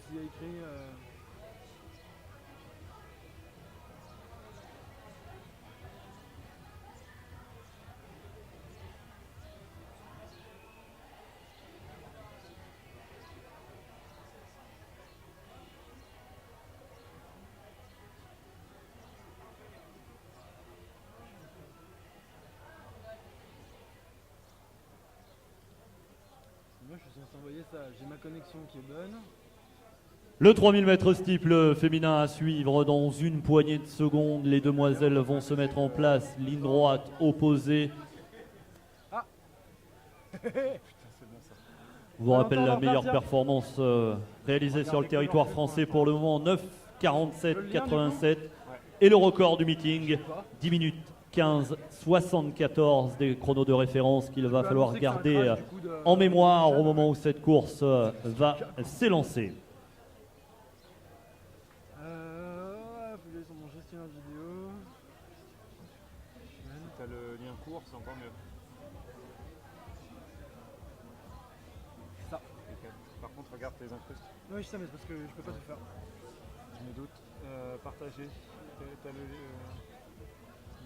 s'il y a écrit. Moi je suis censé envoyer ça, j'ai ma connexion qui est bonne. Le 3000 mètres steeple féminin à suivre dans une poignée de secondes. Les demoiselles vont se mettre en place, ligne droite opposée. Ah putain, c'est bon ça. Je vous rappelle la meilleure performance réalisée sur le territoire français pour le moment, 9,47,87. Et le record du meeting, 10 minutes 15,74 des chronos de référence qu'il va falloir garder en mémoire au moment où cette course va s'élancer. Faut aller sur mon gestionnaire vidéo. Si t'as le lien court, c'est encore mieux. Ça. Okay. Par contre, regarde tes incrustes. Oui, je sais, mais c'est parce que je peux pas tout faire. Je me doute. Partager. T'as le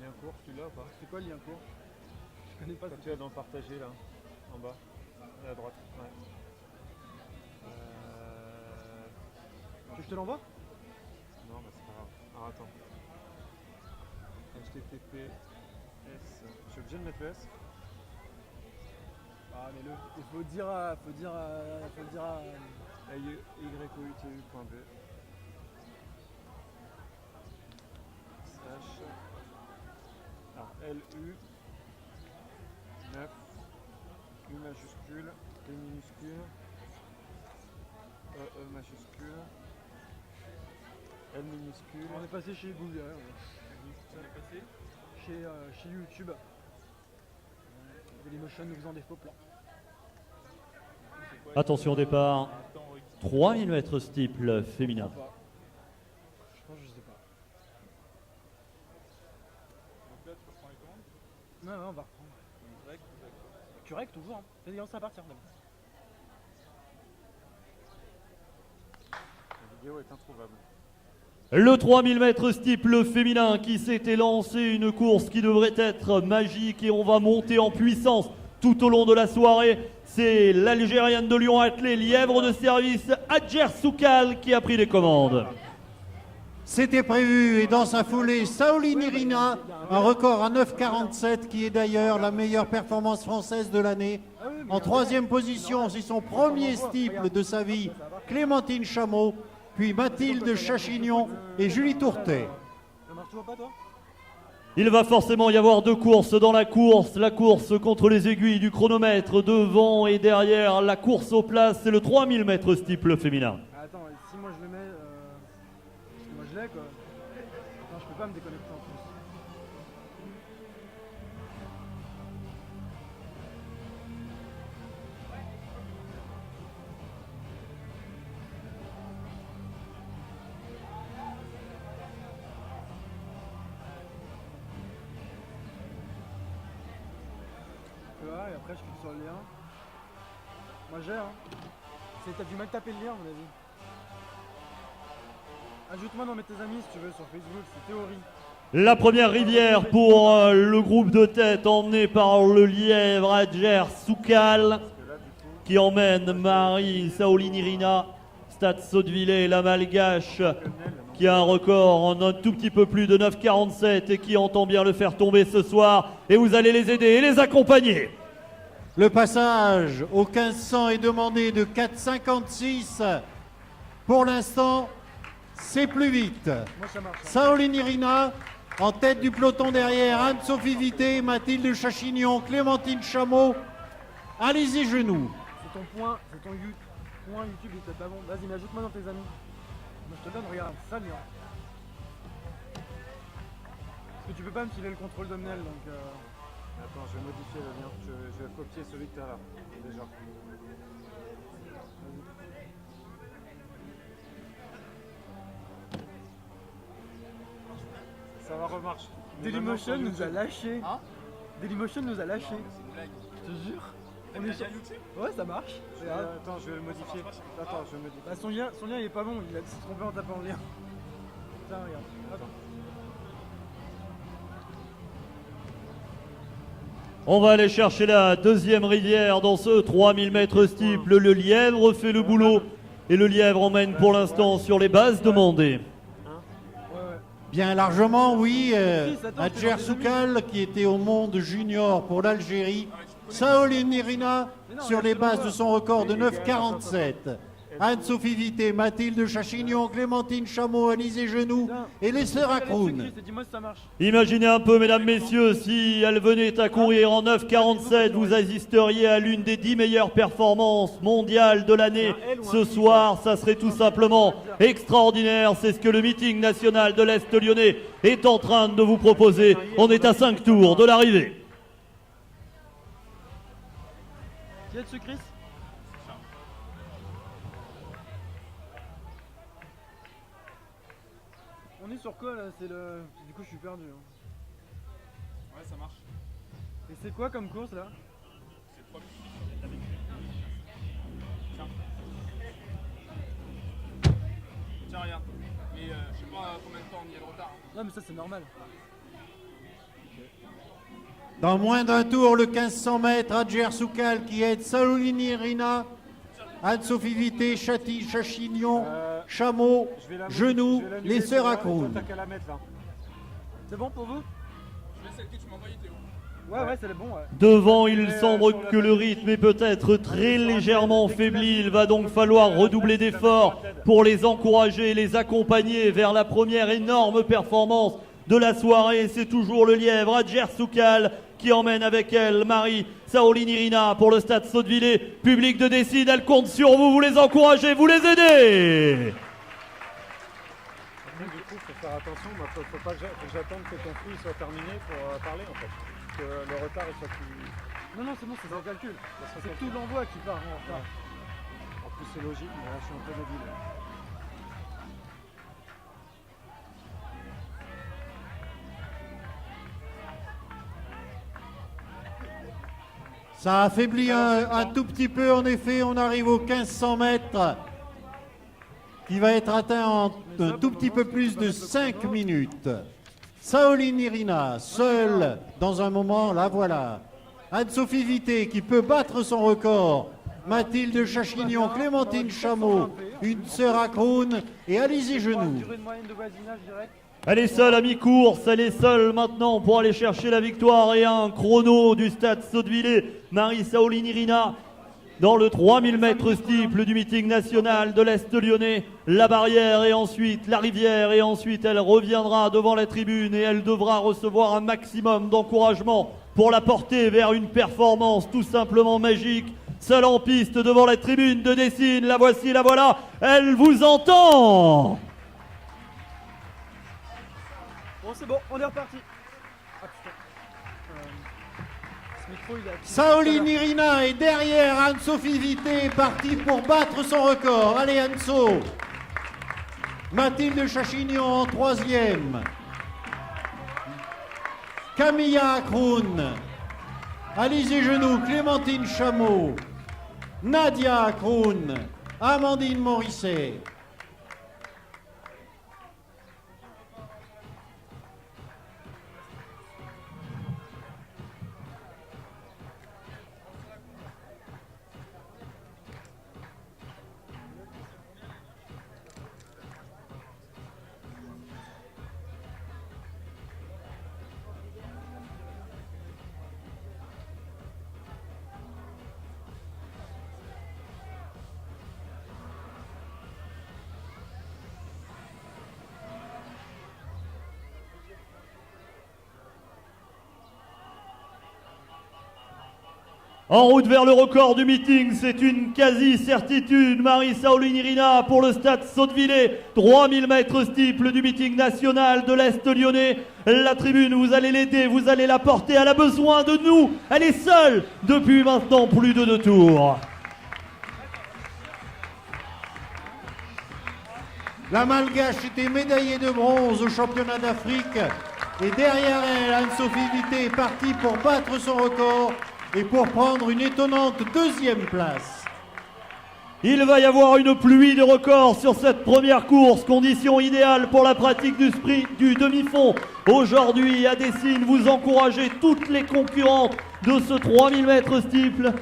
lien court, tu l'as ou pas? C'est quoi le lien court? Je connais pas. Quand tu es dans partager là, en bas, à droite. Ouais. Tu veux que je te l'envoie? Non, mais c'est pas grave. Alors attends. HTTPS. Je suis obligé de mettre le S? Ah, mais il faut dire à. YOUTU.b slash. Alors LU 9 U majuscule T minuscule majuscule L minuscule. On est passé chez Google. On est passé chez YouTube. Dailymotion nous faisant des faux plans. Attention au départ, 3000 mètres steeple féminin. Je pense que je sais pas. Donc là, tu reprends les commandes. Non, on va reprendre. Tu règles toujours, hein. Vas-y, lance à partir. La vidéo est introuvable. Le 3000 mètres steeple féminin qui s'était lancé une course qui devrait être magique et on va monter en puissance tout au long de la soirée. C'est l'Algérienne de Lyon attelée, lièvre de service, Adjer Soukal qui a pris les commandes. C'était prévu et dans sa foulée, Saoline Irina, un record à 9,47 qui est d'ailleurs la meilleure performance française de l'année. En troisième position, c'est son premier steeple de sa vie, Clémentine Chameau, puis Mathilde Chachignon et Julie Tourtet. Ça marche toujours pas, toi? Il va forcément y avoir deux courses dans la course contre les aiguilles du chronomètre devant et derrière, la course aux places, c'est le 3000 mètres steeple féminin. Attends, si moi je le mets, moi je l'ai quoi. Attends, je peux pas me déconnecter en plus. Voilà, et après je clique sur le lien. Moi j'ai, hein. T'as du mal taper le lien à mon avis. Ajoute-moi dans tes amis si tu veux sur Facebook, c'est Théorie. La première rivière pour le groupe de tête emmené par le lièvre Adjer Soukal qui emmène Marie Saoline Irina, Stade Sottevillers, la Malgache qui a un record en un tout petit peu plus de 9,47 et qui entend bien le faire tomber ce soir. Et vous allez les aider et les accompagner. Le passage au 1500 est demandé de 4,56. Pour l'instant, c'est plus vite. Moi ça marche. Saoline Irina, en tête du peloton derrière, Anne-Sophie Vité, Mathilde Chachignon, Clémentine Chameau. Allez-y, genoux. C'est ton point, c'est ton point YouTube, il est peut-être pas bon. Vas-y, mais ajoute-moi dans tes amis. Moi je te donne, regarde, ça le lien. Parce que tu peux pas me filer le contrôle d'Omnel, donc... Attends, je vais modifier le lien. Je vais copier celui que tu as là, déjà. Ça va remarcher. Dailymotion nous a lâché. Dailymotion nous a lâché. Je te jure. Mais On est sur... Ouais, ça marche. Regarde. Attends, je vais le modifier. Attends, je vais le modifier. Bah, son lien il est pas bon, il s'est trompé en tapant le lien. Putain, regarde. Hop. On va aller chercher la deuxième rivière dans ce 3000 mètres steeple. Le lièvre fait le boulot et le lièvre emmène pour l'instant sur les bases demandées. Ouais, ouais. Bien largement, oui. attends, Adjer c'est Soukal, qui était au monde junior pour l'Algérie. Saoline Irina, sur les bases de son record de 9,47. Anne-Sophie Vité, Mathilde Chachignon, Clémentine Chameau, Alizé Genoux et les sœurs Akroun. Dis-moi si ça marche. Imaginez un peu, mesdames, messieurs, si elle venait à courir en 9,47, vous assisteriez à l'une des 10 meilleures performances mondiales de l'année. Ce soir, ça serait tout simplement extraordinaire. C'est ce que le meeting national de l'Est lyonnais est en train de vous proposer. On est à 5 tours de l'arrivée. Qui est dessus, Chris? On est sur quoi là? C'est le... Du coup je suis perdu. Hein. Ouais, ça marche. Et c'est quoi comme course là? C'est 3 minutes. Tiens, regarde. Mais je sais pas combien de temps on y a le retard. Hein. Non mais ça c'est normal. Dans moins d'un tour, le 1500 mètres, Adjer Soukal qui aide Saoline Irina, Anne-Sophie Vité, Chachignon, Chameau, Genoux, les sœurs Akroun. T'as qu'à la mettre là. C'est bon pour vous? Je mets celle que tu m'as envoyée, Théo. Ouais, c'est bon, ouais. Devant, il semble que le rythme est peut-être très légèrement faibli. Il va donc falloir redoubler d'efforts pour les encourager et les accompagner vers la première énorme performance de la soirée. C'est toujours le lièvre Adjer Soukal qui emmène avec elle Marie Saoline Irina pour le stade Sottevillers. Public de Décide, elle compte sur vous, vous les encouragez, vous les aidez. Du coup, faut faire attention. Moi, faut pas que j'attende que ton flux soit terminé pour parler en fait. Que le retard il soit plus. Non, c'est bon, c'est un calcul. C'est tout l'envoi qui part en retard. En plus, c'est logique, mais là, je suis un peu débile. Ça affaiblit un tout petit peu, en effet. On arrive aux 1500 mètres qui va être atteint en un tout petit peu plus de 5 minutes. Saoline Irina, seule dans un moment, la voilà. Anne-Sophie Vité qui peut battre son record. Mathilde Chachignon, Clémentine Chameau, une sœur Akroun et Alizé Genoux. Durée de moyenne de voisinage direct. Elle est seule à mi-course, elle est seule maintenant pour aller chercher la victoire et un chrono du stade Sottevillers. Marie Saoline Irina dans le 3000 mètres steeple du meeting national de l'Est lyonnais. La barrière et ensuite la rivière et ensuite elle reviendra devant la tribune et elle devra recevoir un maximum d'encouragement pour la porter vers une performance tout simplement magique. Seule en piste devant la tribune de Dessine, la voici, la voilà, elle vous entend. Bon, c'est bon, on est reparti. Ah putain. Ce micro, il a... Saoline Irina est derrière Anne-Sophie Vité, partie pour battre son record. Allez Anso. Mathilde Chachignon en troisième. Camilla Akroun. Alizé Genoux, Clémentine Chameau. Nadia Akroun. Amandine Morisset. En route vers le record du meeting, c'est une quasi-certitude. Marie Saoline Irina pour le stade Sottevillers. 3000 mètres steeple du meeting national de l'Est lyonnais. La tribune, vous allez l'aider, vous allez la porter. Elle a besoin de nous. Elle est seule depuis maintenant plus de 2 tours. La Malgache était médaillée de bronze au championnat d'Afrique. Et derrière elle, Anne-Sophie Vité est partie pour battre son record. et pour prendre une étonnante deuxième place. Il va y avoir une pluie de records sur cette première course, condition idéale pour la pratique du sprint du demi-fond. Aujourd'hui, à Dessines, vous encouragez toutes les concurrentes de ce 3000 mètres steeple.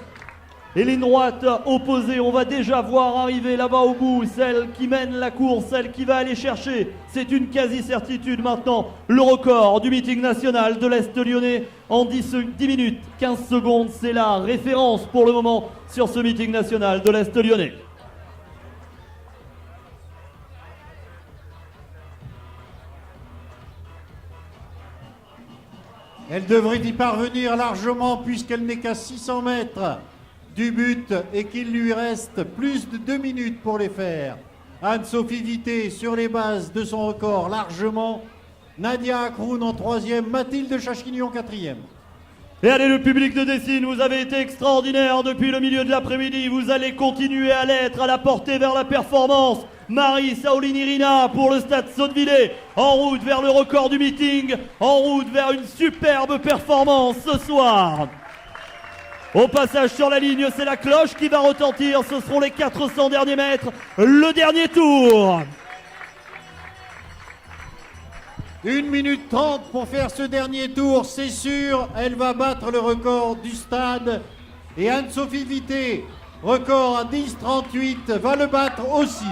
Et ligne droite opposée, on va déjà voir arriver là-bas au bout celle qui mène la course, celle qui va aller chercher, c'est une quasi-certitude maintenant, le record du meeting national de l'Est lyonnais en 10 minutes 15 secondes. C'est la référence pour le moment sur ce meeting national de l'Est lyonnais. Elle devrait y parvenir largement puisqu'elle n'est qu'à 600 mètres du but et qu'il lui reste plus de 2 minutes pour les faire. Anne-Sophie Vité sur les bases de son record largement. Nadia Akroun en 3e, Mathilde Chachignon 4e. Et allez, le public de Dessines, vous avez été extraordinaire depuis le milieu de l'après-midi. Vous allez continuer à l'être, à la porter vers la performance. Marie Saoulini-Rina pour le stade Sottevillers, en route vers le record du meeting, en route vers une superbe performance ce soir. Au passage sur la ligne, c'est la cloche qui va retentir. Ce seront les 400 derniers mètres, le dernier tour. 1 minute 30 pour faire ce dernier tour, c'est sûr. Elle va battre le record du stade. Et Anne-Sophie Vité, record à 10,38, va le battre aussi.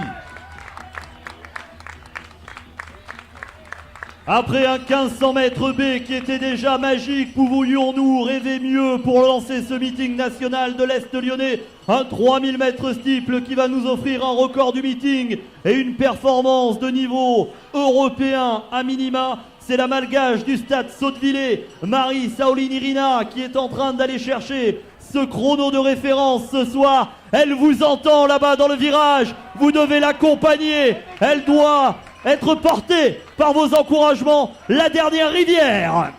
Après un 1500 mètres B qui était déjà magique, pouvions-nous rêver mieux pour lancer ce meeting national de l'Est lyonnais? Un 3000 mètres steeple qui va nous offrir un record du meeting et une performance de niveau européen à minima. C'est la malgache du stade Sottevillers, Marie Saoulini-Rina, qui est en train d'aller chercher ce chrono de référence ce soir. Elle vous entend là-bas dans le virage, vous devez l'accompagner, elle doit être portée par vos encouragements. La dernière rivière.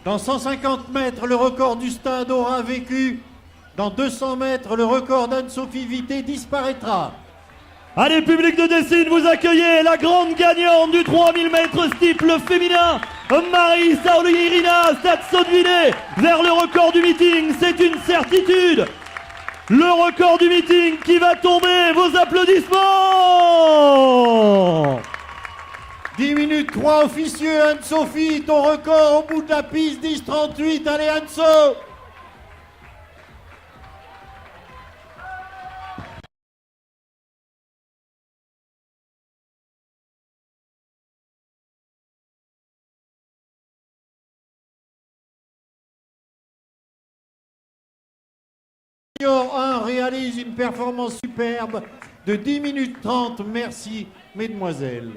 Dans 150 mètres, le record du stade aura vécu. Dans 200 mètres, le record d'Anne-Sophie Vité disparaîtra. Allez, public de Dessines, vous accueillez la grande gagnante du 3000 mètres steeple féminin, Marie Saoulini-Rina, stade Sottevillers, vers le record du meeting. C'est une certitude. Le record du meeting qui va tomber, vos applaudissements. 10 minutes 3 officieux, Anne-Sophie, ton record au bout de la piste, 10,38, allez Anne-So. Junior 1 réalise une performance superbe de 10 minutes 30, merci mesdemoiselles.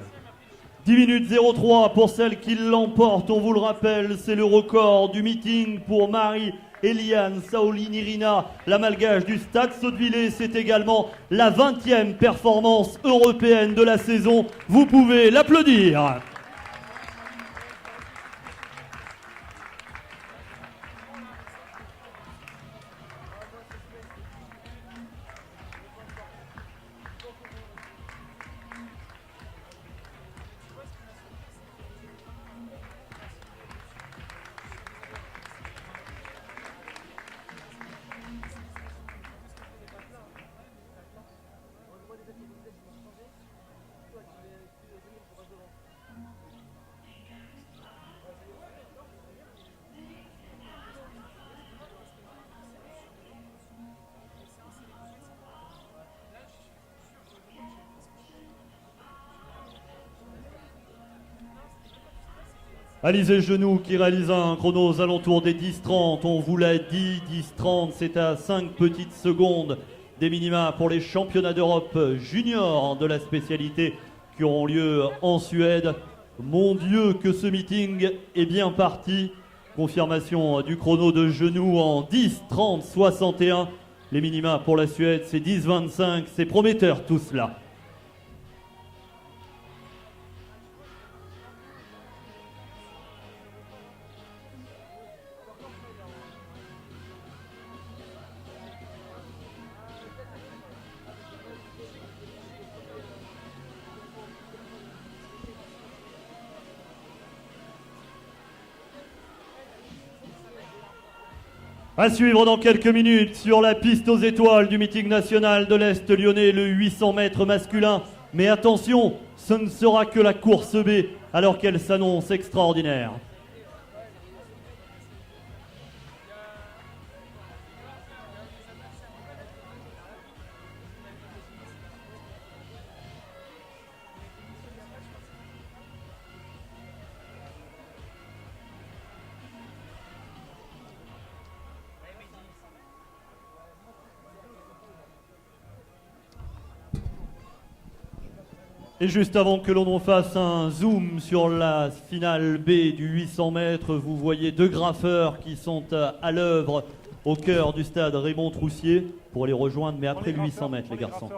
10 minutes 03 pour celle qui l'emporte, on vous le rappelle, c'est le record du meeting pour Marie-Eliane Saoulini-Rina, la malgache du stade Sottevillers. C'est également la 20e performance européenne de la saison. Vous pouvez l'applaudir. Alizé Genoux qui réalise un chrono aux alentours des 10-30. On vous l'a dit, 10-30, c'est à 5 petites secondes des minima pour les championnats d'Europe juniors de la spécialité qui auront lieu en Suède. Mon Dieu, que ce meeting est bien parti. Confirmation du chrono de Genoux en 10-30-61. Les minima pour la Suède, c'est 10-25. C'est prometteur tout cela. À suivre dans quelques minutes sur la piste aux étoiles du meeting national de l'Est lyonnais, le 800 mètres masculin. Mais attention, ce ne sera que la course B alors qu'elle s'annonce extraordinaire. Et juste avant que l'on fasse un zoom sur la finale B du 800 mètres, vous voyez deux graffeurs qui sont à l'œuvre au cœur du stade Raymond Troussier pour les rejoindre, mais après le 800 mètres, les garçons.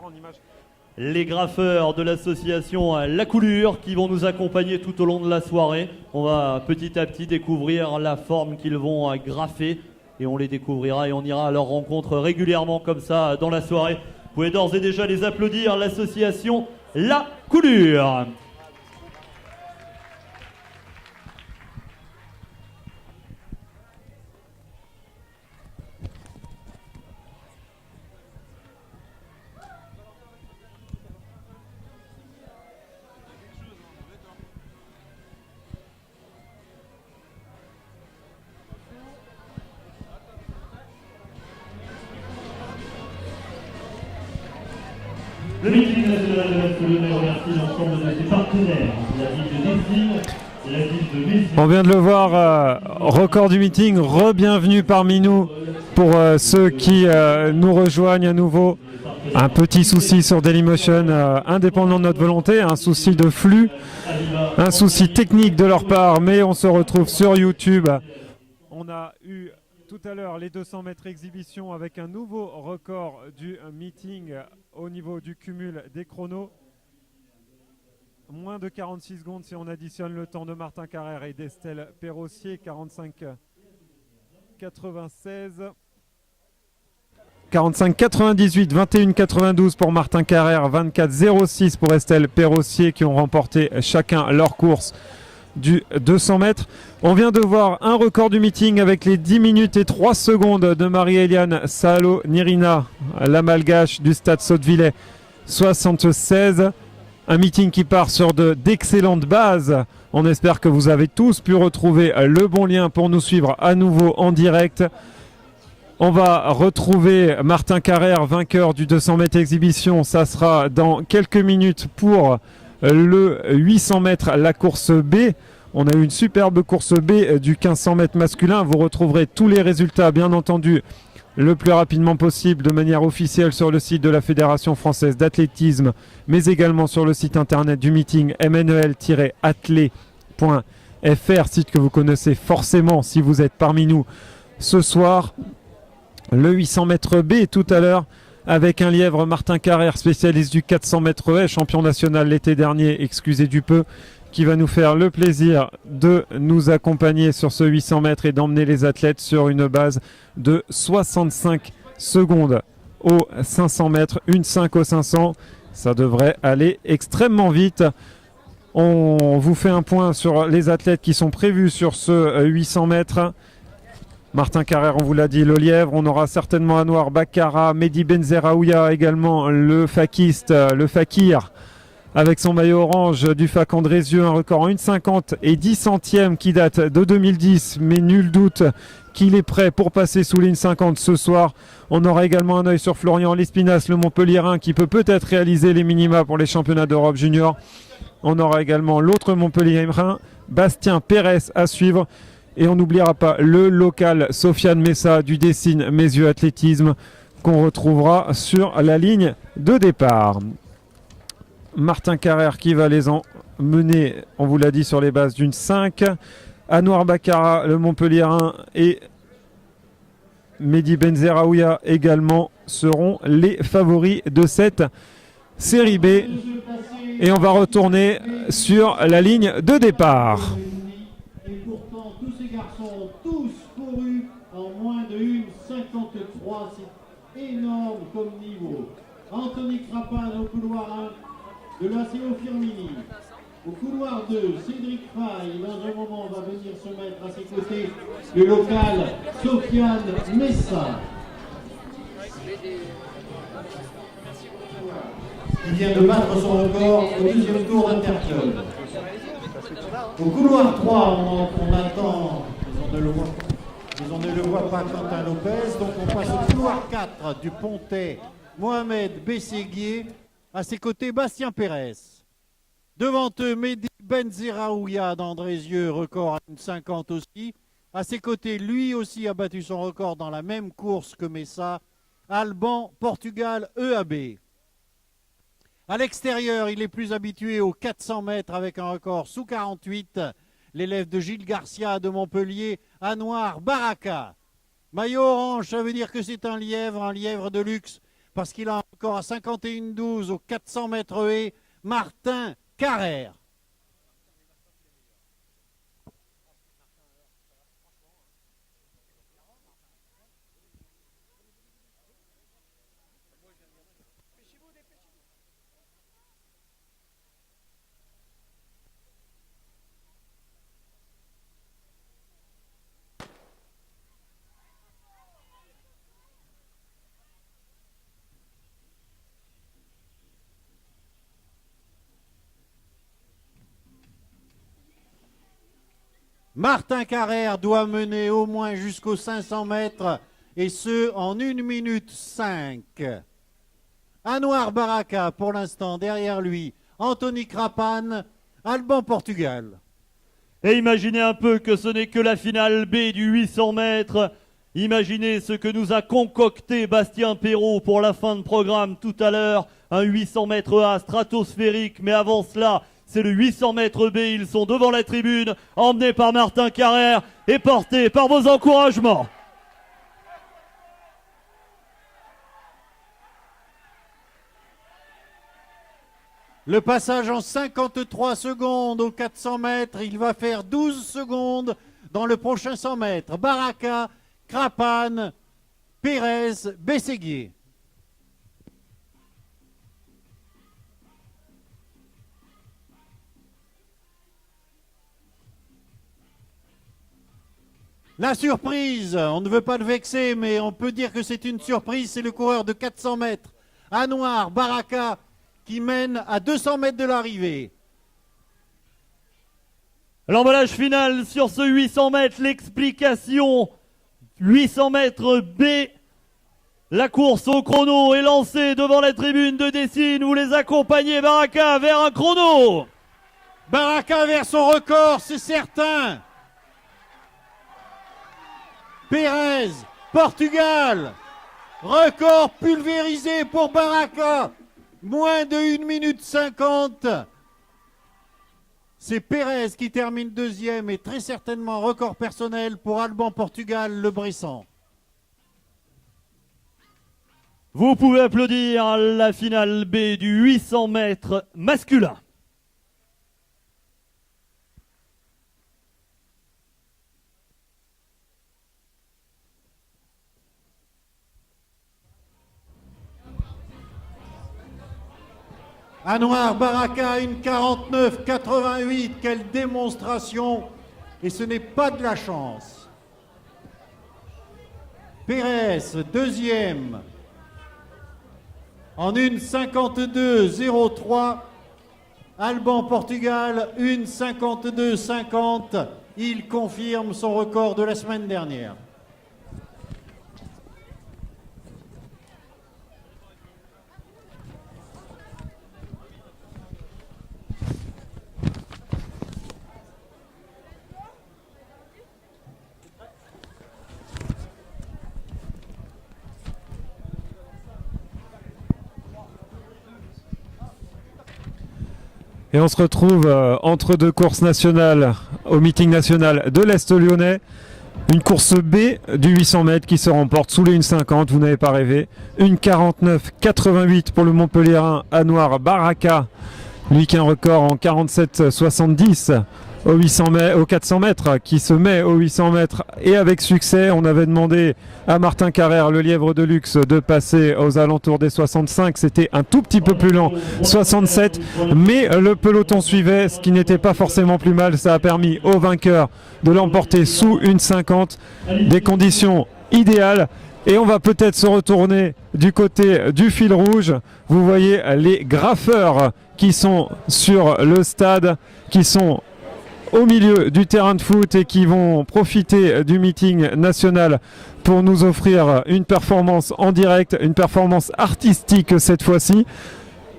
Les graffeurs de l'association La Coulure qui vont nous accompagner tout au long de la soirée. On va petit à petit découvrir la forme qu'ils vont graffer et on les découvrira et on ira à leur rencontre régulièrement comme ça dans la soirée. Vous pouvez d'ores et déjà les applaudir, l'association La Coulure. Le meeting national de l'Est lyonnais remercie l'ensemble de ses partenaires, la ville de Dessines, la ville de Mézières. On vient de le voir, record du meeting, re-bienvenue parmi nous pour ceux qui nous rejoignent à nouveau. Un petit souci sur Dailymotion, indépendant de notre volonté, un souci de flux, un souci technique de leur part, mais on se retrouve sur YouTube. On a eu tout à l'heure les 200 mètres exhibition avec un nouveau record du meeting au niveau du cumul des chronos. Moins de 46 secondes si on additionne le temps de Martin Carrère et d'Estelle Perrossier, 45-96. 45-98, 21-92 pour Martin Carrère, 24-06 pour Estelle Perrossier qui ont remporté chacun leur course du 200 mètres. On vient de voir un record du meeting avec les 10 minutes et 3 secondes de Marie-Eliane Saolo-Nirina, la malgache du stade Sottevillers, 76. Un meeting qui part sur d'excellentes bases. On espère que vous avez tous pu retrouver le bon lien pour nous suivre à nouveau en direct. On va retrouver Martin Carrère, vainqueur du 200 mètres exhibition. Ça sera dans quelques minutes pour le 800 mètres, la course B. On a eu une superbe course B du 1500 mètres masculin. Vous retrouverez tous les résultats, bien entendu, le plus rapidement possible de manière officielle sur le site de la Fédération française d'athlétisme, mais également sur le site internet du meeting mnel-athlé.fr, site que vous connaissez forcément si vous êtes parmi nous ce soir. Le 800 mètres B tout à l'heure avec un lièvre Martin Carrère, spécialiste du 400 mètres haies, champion national l'été dernier, excusez du peu, qui va nous faire le plaisir de nous accompagner sur ce 800 mètres et d'emmener les athlètes sur une base de 65 secondes au 500 mètres, une 5 au 500. Ça devrait aller extrêmement vite. On vous fait un point sur les athlètes qui sont prévus sur ce 800 mètres. Martin Carrère, on vous l'a dit, le lièvre. On aura certainement Anouar Bakara, Mehdi Benzeraouia également, le fakiste, le fakir, avec son maillot orange du FAC Andrézieux, un record en 1,50 et 10 centièmes qui date de 2010, mais nul doute qu'il est prêt pour passer sous les 1,50 ce soir. On aura également un œil sur Florian Lespinasse, le Montpellierin, qui peut peut-être réaliser les minima pour les championnats d'Europe junior. On aura également l'autre Montpellierin, Bastien Pérez, à suivre. Et on n'oubliera pas le local Sofiane Messa du Dessines Mézieux Athlétisme qu'on retrouvera sur la ligne de départ. Martin Carrère qui va les emmener, on vous l'a dit, sur les bases d'une 5. Anouar Bakara, le Montpellierin, et Mehdi Benzeraouia également seront les favoris de cette série B. Et on va retourner sur la ligne de départ. Et pourtant, tous ces garçons ont tous couru en moins de 1,53. C'est énorme comme niveau. Anthony Crapin au couloir 1 de la CO Firmini. Au couloir 2, Cédric Fay, dans un moment, va venir se mettre à ses côtés le local Sofiane Messa. Il vient de battre son record au deuxième tour d'Interclub. Au couloir 3, on attend, ils ne le voient pas, Quentin Lopez, donc on passe au couloir 4 du Pontet, Mohamed Bességuier, à ses côtés Bastien Pérez. Devant eux, Mehdi Benziraouia d'Andrézieux, record à 1,50 aussi. À ses côtés, lui aussi a battu son record dans la même course que Messa, Alban Portugal EAB. À l'extérieur, il est plus habitué aux 400 mètres avec un record sous 48. L'élève de Gilles Garcia de Montpellier, Anouar Baraka. Maillot orange, ça veut dire que c'est un lièvre de luxe, parce qu'il a un record à 51,12 aux 400 mètres haies, Martin Carrère. Martin Carrère doit mener au moins jusqu'aux 500 mètres, et ce en 1 minute 5. Anouar Baraka, pour l'instant, derrière lui, Anthony Crapane, Alban Portugal. Et imaginez un peu que ce n'est que la finale B du 800 mètres. Imaginez ce que nous a concocté Bastien Perrault pour la fin de programme tout à l'heure. Un 800 mètres A stratosphérique, mais avant cela, c'est le 800 mètres B. Ils sont devant la tribune, emmenés par Martin Carrère et portés par vos encouragements. Le passage en 53 secondes aux 400 mètres, il va faire 12 secondes dans le prochain 100 mètres. Baraka, Crapane, Pérez, Bességuier. La surprise, on ne veut pas le vexer, mais on peut dire que c'est une surprise, c'est le coureur de 400 mètres, Anouar Baraka, qui mène à 200 mètres de l'arrivée. L'emballage final sur ce 800 mètres, l'explication 800 mètres B. La course au chrono est lancée devant la tribune de Dessine. Vous les accompagnez, Baraka, vers un chrono. Baraka vers son record, c'est certain. Pérez, Portugal, record pulvérisé pour Baraka, moins de 1 minute 50. C'est Pérez qui termine deuxième et très certainement record personnel pour Alban Portugal, le Bressan. Vous pouvez applaudir la finale B du 800 mètres masculin. Anouar Baraka, une 49,88. Quelle démonstration! Et ce n'est pas de la chance. Pérez, deuxième, en 1,52,03. Alban Portugal, 1,52,50. Il confirme son record de la semaine dernière. Et on se retrouve entre deux courses nationales au meeting national de l'Est lyonnais. Une course B du 800 mètres qui se remporte sous les 1,50, vous n'avez pas rêvé. 1,49,88 pour le Montpellierin Anouar Baraka. Lui qui a un record en 47,70 au 400 mètres, qui se met au 800 mètres et avec succès. On avait demandé à Martin Carrère, le lièvre de luxe, de passer aux alentours des 65. C'était un tout petit peu plus lent, 67, mais le peloton suivait, ce qui n'était pas forcément plus mal. Ça a permis au vainqueur de l'emporter sous 1,50, des conditions idéales. Et on va peut-être se retourner du côté du fil rouge. Vous voyez les graffeurs qui sont sur le stade, qui sont au milieu du terrain de foot et qui vont profiter du meeting national pour nous offrir une performance en direct, une performance artistique cette fois-ci.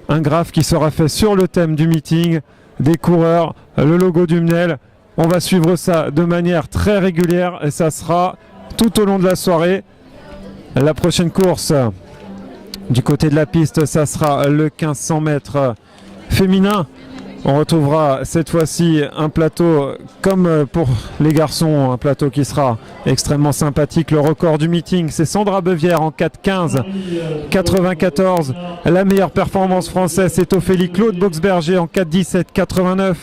Un graphe qui sera fait sur le thème du meeting, des coureurs, le logo du MNEL. On va suivre ça de manière très régulière et ça sera tout au long de la soirée. La prochaine course du côté de la piste, ça sera le 1500 mètres féminin. On retrouvera cette fois-ci un plateau comme pour les garçons, un plateau qui sera extrêmement sympathique. Le record du meeting, c'est Sandra Bevière en 4,15,94. La meilleure performance française, c'est Ophélie Claude Boxberger en 4,17,89.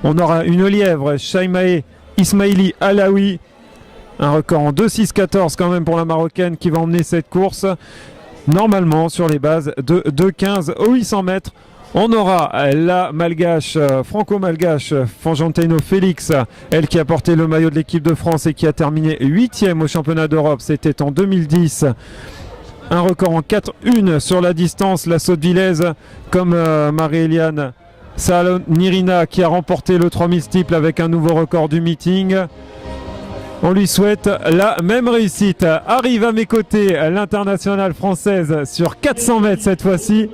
On aura une lièvre, Shaimae Ismaili Alaoui. Un record en 2,6,14 quand même pour la Marocaine qui va emmener cette course. Normalement sur les bases de 2,15 au 800 mètres. On aura la malgache, franco-malgache, Fangentino Félix, elle qui a porté le maillot de l'équipe de France et qui a terminé 8e au championnat d'Europe, c'était en 2010. Un record en 4,1 sur la distance, la Sottevillez, comme Marie-Eliane Salonirina qui a remporté le 3000 steeple avec un nouveau record du meeting. On lui souhaite la même réussite. Arrive à mes côtés l'internationale française sur 400 mètres cette fois-ci.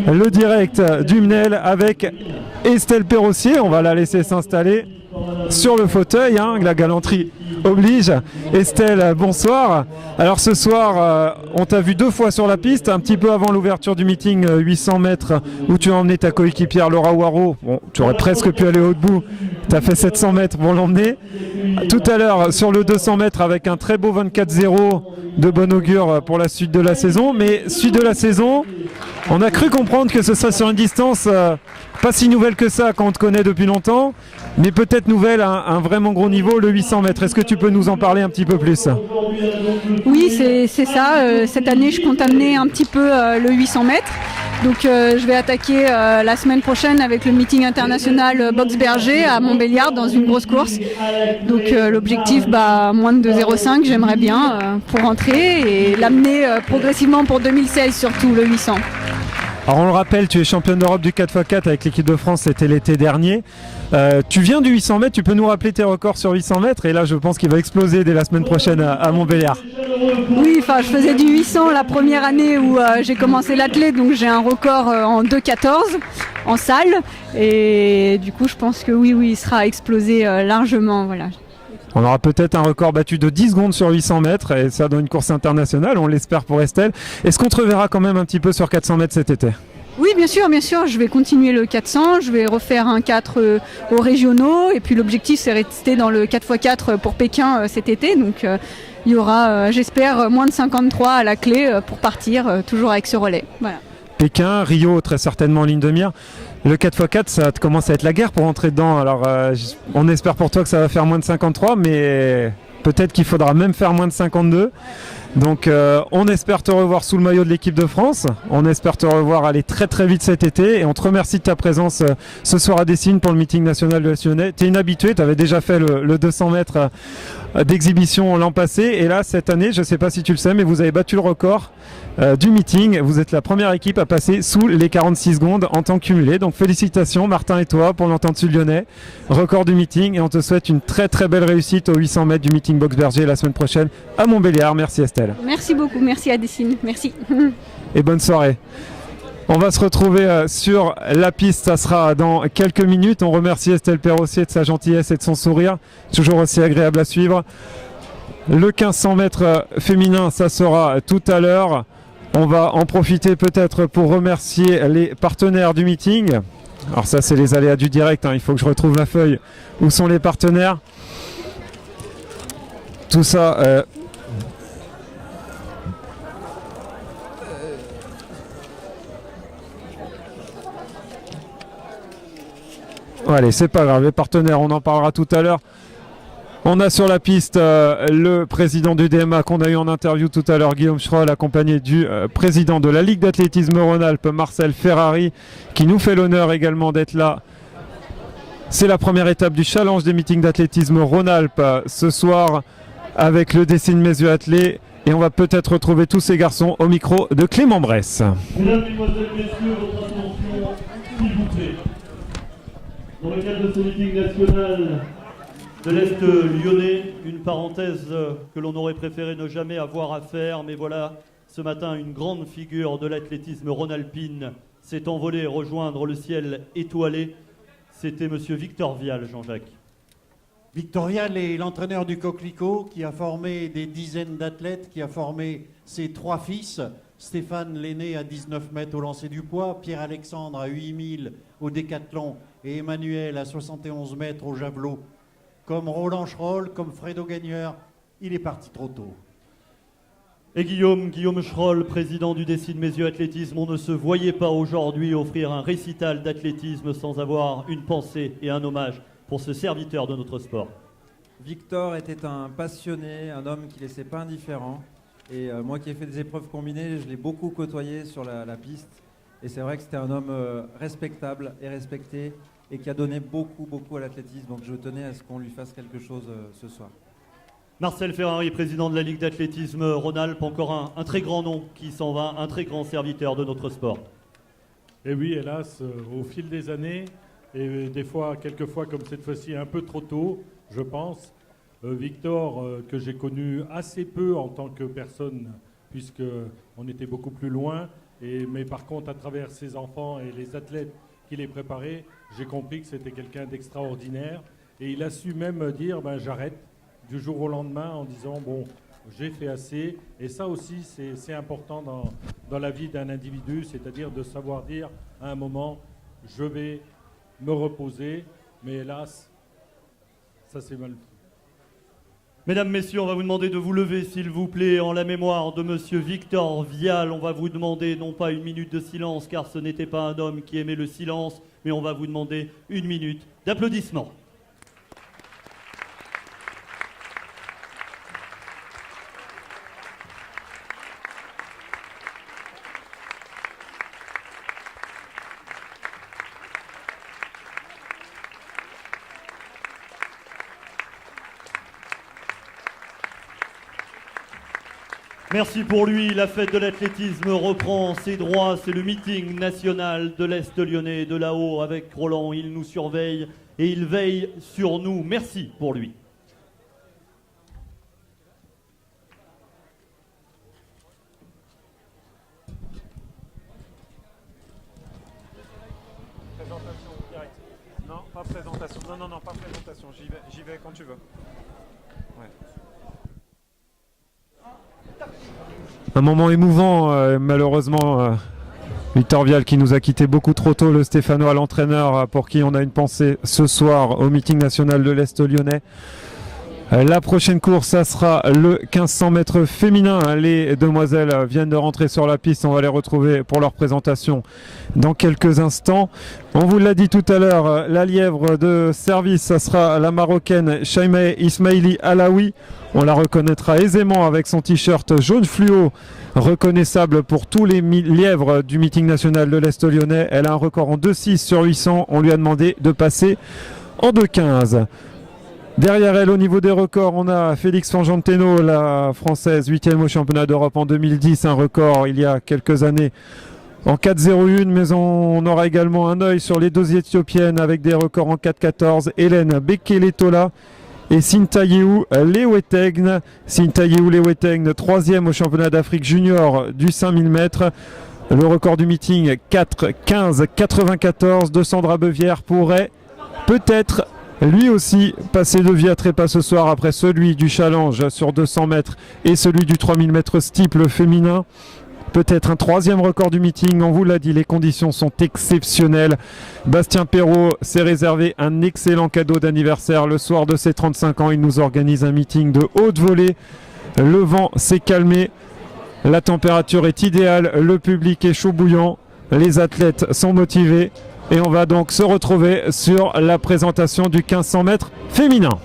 Le direct du MNEL avec Estelle Perrossier. On va la laisser s'installer sur le fauteuil. La galanterie oblige. Estelle, bonsoir. Alors ce soir, on t'a vu 2 fois sur la piste, un petit peu avant l'ouverture du meeting 800 mètres où tu as emmené ta coéquipière Laura Waro. Bon, tu aurais presque pu aller au bout. Tu as fait 700 mètres pour l'emmener. Tout à l'heure sur le 200 mètres avec un très beau 24-0 de bon augure pour la suite de la saison. Mais suite de la saison, on a cru comprendre que ce serait sur une distance pas si nouvelle que ça quand on te connaît depuis longtemps, mais peut-être nouvelle à un vraiment gros niveau, le 800 mètres. Est-ce que tu peux nous en parler un petit peu plus ? Oui, c'est ça. Cette année, je compte amener un petit peu le 800 mètres. Donc je vais attaquer la semaine prochaine avec le meeting international Boxberger à Montbéliard dans une grosse course. Donc l'objectif, moins de 2,05, j'aimerais bien pour rentrer et l'amener progressivement pour 2016 surtout le 800. Alors on le rappelle, tu es championne d'Europe du 4x4 avec l'équipe de France, c'était l'été dernier. Tu viens du 800 mètres, tu peux nous rappeler tes records sur 800 mètres et là je pense qu'il va exploser dès la semaine prochaine à Montbéliard. Oui, je faisais du 800 la première année où j'ai commencé l'athlète, donc j'ai un record en 2,14 en salle et du coup je pense que oui, il sera explosé largement. Voilà. On aura peut-être un record battu de 10 secondes sur 800 mètres et ça dans une course internationale, on l'espère pour Estelle. Est-ce qu'on te reverra quand même un petit peu sur 400 mètres cet été ? Oui, bien sûr, je vais continuer le 400, je vais refaire un 4 aux régionaux et puis l'objectif c'est rester dans le 4x4 pour Pékin cet été. Donc il y aura, j'espère, moins de 53 à la clé pour partir, toujours avec ce relais. Voilà. Pékin, Rio très certainement en ligne de mire. Le 4x4, ça commence à être la guerre pour rentrer dedans. Alors on espère pour toi que ça va faire moins de 53, mais peut-être qu'il faudra même faire moins de 52. Donc on espère te revoir sous le maillot de l'équipe de France. On espère te revoir aller très très vite cet été. Et on te remercie de ta présence ce soir à Dessines pour le meeting national de la Lyonnais. Tu es une habituée, tu avais déjà fait le 200 mètres d'exhibition l'an passé. Et là, cette année, je ne sais pas si tu le sais, mais vous avez battu le record du meeting. Vous êtes la première équipe à passer sous les 46 secondes en temps cumulé. Donc félicitations Martin et toi pour l'entente sud lyonnais. Record du meeting et on te souhaite une très très belle réussite aux 800 mètres du meeting Boxberger la semaine prochaine à Montbéliard. Merci Estelle. Merci beaucoup, merci à Dessines, merci. Et bonne soirée. On va se retrouver sur la piste, ça sera dans quelques minutes. On remercie Estelle Perrossier de sa gentillesse et de son sourire, toujours aussi agréable à suivre. Le 1500 mètres féminin, ça sera tout à l'heure. On va en profiter peut-être pour remercier les partenaires du meeting. Alors ça, c'est les aléas du direct, il faut que je retrouve la feuille. Où sont les partenaires ? Tout ça... Allez, c'est pas grave, les partenaires, on en parlera tout à l'heure. On a sur la piste le président du DMA qu'on a eu en interview tout à l'heure, Guillaume Schroll, accompagné du président de la Ligue d'athlétisme Rhône-Alpes, Marcel Ferrari, qui nous fait l'honneur également d'être là. C'est la première étape du challenge des meetings d'athlétisme Rhône-Alpes ce soir avec le Dessine Messieurs Athlé. Et on va peut-être retrouver tous ces garçons au micro de Clément Bresse. Mesdames, Mesdemoiselles, Messieurs, votre attention, s'il vous plaît. Dans le cadre de ce meeting national de l'Est lyonnais, une parenthèse que l'on aurait préféré ne jamais avoir à faire, mais voilà, ce matin, une grande figure de l'athlétisme rhône-alpine s'est envolée rejoindre le ciel étoilé. C'était monsieur Victor Vial, Jean-Jacques. Victor Vial est l'entraîneur du Coquelicot qui a formé des dizaines d'athlètes, qui a formé ses 3 fils. Stéphane l'aîné à 19 mètres au lancer du poids, Pierre-Alexandre à 8000 au décathlon et Emmanuel à 71 mètres au javelot. Comme Roland Schroll, comme Fredo Gagneur, il est parti trop tôt. Et Guillaume Schroll, président du Dessine Messieurs Athlétisme, on ne se voyait pas aujourd'hui offrir un récital d'athlétisme sans avoir une pensée et un hommage pour ce serviteur de notre sport. Victor était un passionné, un homme qui ne laissait pas indifférent. Et moi qui ai fait des épreuves combinées, je l'ai beaucoup côtoyé sur la piste. Et c'est vrai que c'était un homme respectable et respecté et qui a donné beaucoup à l'athlétisme. Donc je tenais à ce qu'on lui fasse quelque chose ce soir. Marcel Ferrari, président de la Ligue d'athlétisme Rhône-Alpes, encore un très grand nom qui s'en va, un très grand serviteur de notre sport. Et oui, hélas, au fil des années, et des fois, quelquefois comme cette fois-ci, un peu trop tôt, je pense. Victor, que j'ai connu assez peu en tant que personne, puisqu'on était beaucoup plus loin, mais par contre, à travers ses enfants et les athlètes qu'il les préparait, j'ai compris que c'était quelqu'un d'extraordinaire. Et il a su même dire, j'arrête, du jour au lendemain, en disant, bon, j'ai fait assez. Et ça aussi, c'est important dans la vie d'un individu, c'est-à-dire de savoir dire à un moment, je vais me reposer, mais hélas, ça c'est mal. Mesdames, Messieurs, on va vous demander de vous lever, s'il vous plaît, en la mémoire de monsieur Victor Vial. On va vous demander non pas 1 minute de silence, car ce n'était pas un homme qui aimait le silence, mais on va vous demander 1 minute d'applaudissements. Merci pour lui, la fête de l'athlétisme reprend ses droits, c'est le meeting national de l'Est lyonnais, de là-haut avec Roland, il nous surveille et il veille sur nous, merci pour lui. Présentation directe. Non, pas présentation, non, pas présentation, j'y vais quand tu veux. Ouais. Un moment émouvant, malheureusement, Victor Vial qui nous a quitté beaucoup trop tôt, le Stéphanois, l'entraîneur pour qui on a une pensée ce soir au meeting national de l'Est lyonnais. La prochaine course, ça sera le 1500 mètres féminin. Les demoiselles viennent de rentrer sur la piste. On va les retrouver pour leur présentation dans quelques instants. On vous l'a dit tout à l'heure, la lièvre de service, ça sera la Marocaine Shaimeh Ismaili Alaoui. On la reconnaîtra aisément avec son t-shirt jaune fluo, reconnaissable pour tous les lièvres du meeting national de l'Est lyonnais. Elle a un record en 2,6 sur 800. On lui a demandé de passer en 2,15. Derrière elle, au niveau des records, on a Félix Fangenteno, la française, 8e au championnat d'Europe en 2010, un record il y a quelques années en 4,01, mais on aura également un œil sur les 2 éthiopiennes avec des records en 4,14, Hélène Bekele-Tola et Sintayou Lewetegne. Sintayou Lewetegne, 3e au championnat d'Afrique junior du 5000 mètres. Le record du meeting, 4,15,94 de Sandra Bevière, pourrait peut-être lui aussi passer de vie à trépas ce soir après celui du challenge sur 200 mètres et celui du 3000 mètres steeple féminin. Peut-être un 3e record du meeting, on vous l'a dit, les conditions sont exceptionnelles. Bastien Perrault s'est réservé un excellent cadeau d'anniversaire. Le soir de ses 35 ans, il nous organise un meeting de haute volée. Le vent s'est calmé, la température est idéale, le public est chaud bouillant, les athlètes sont motivés. Et on va donc se retrouver sur la présentation du 1500 mètres féminin.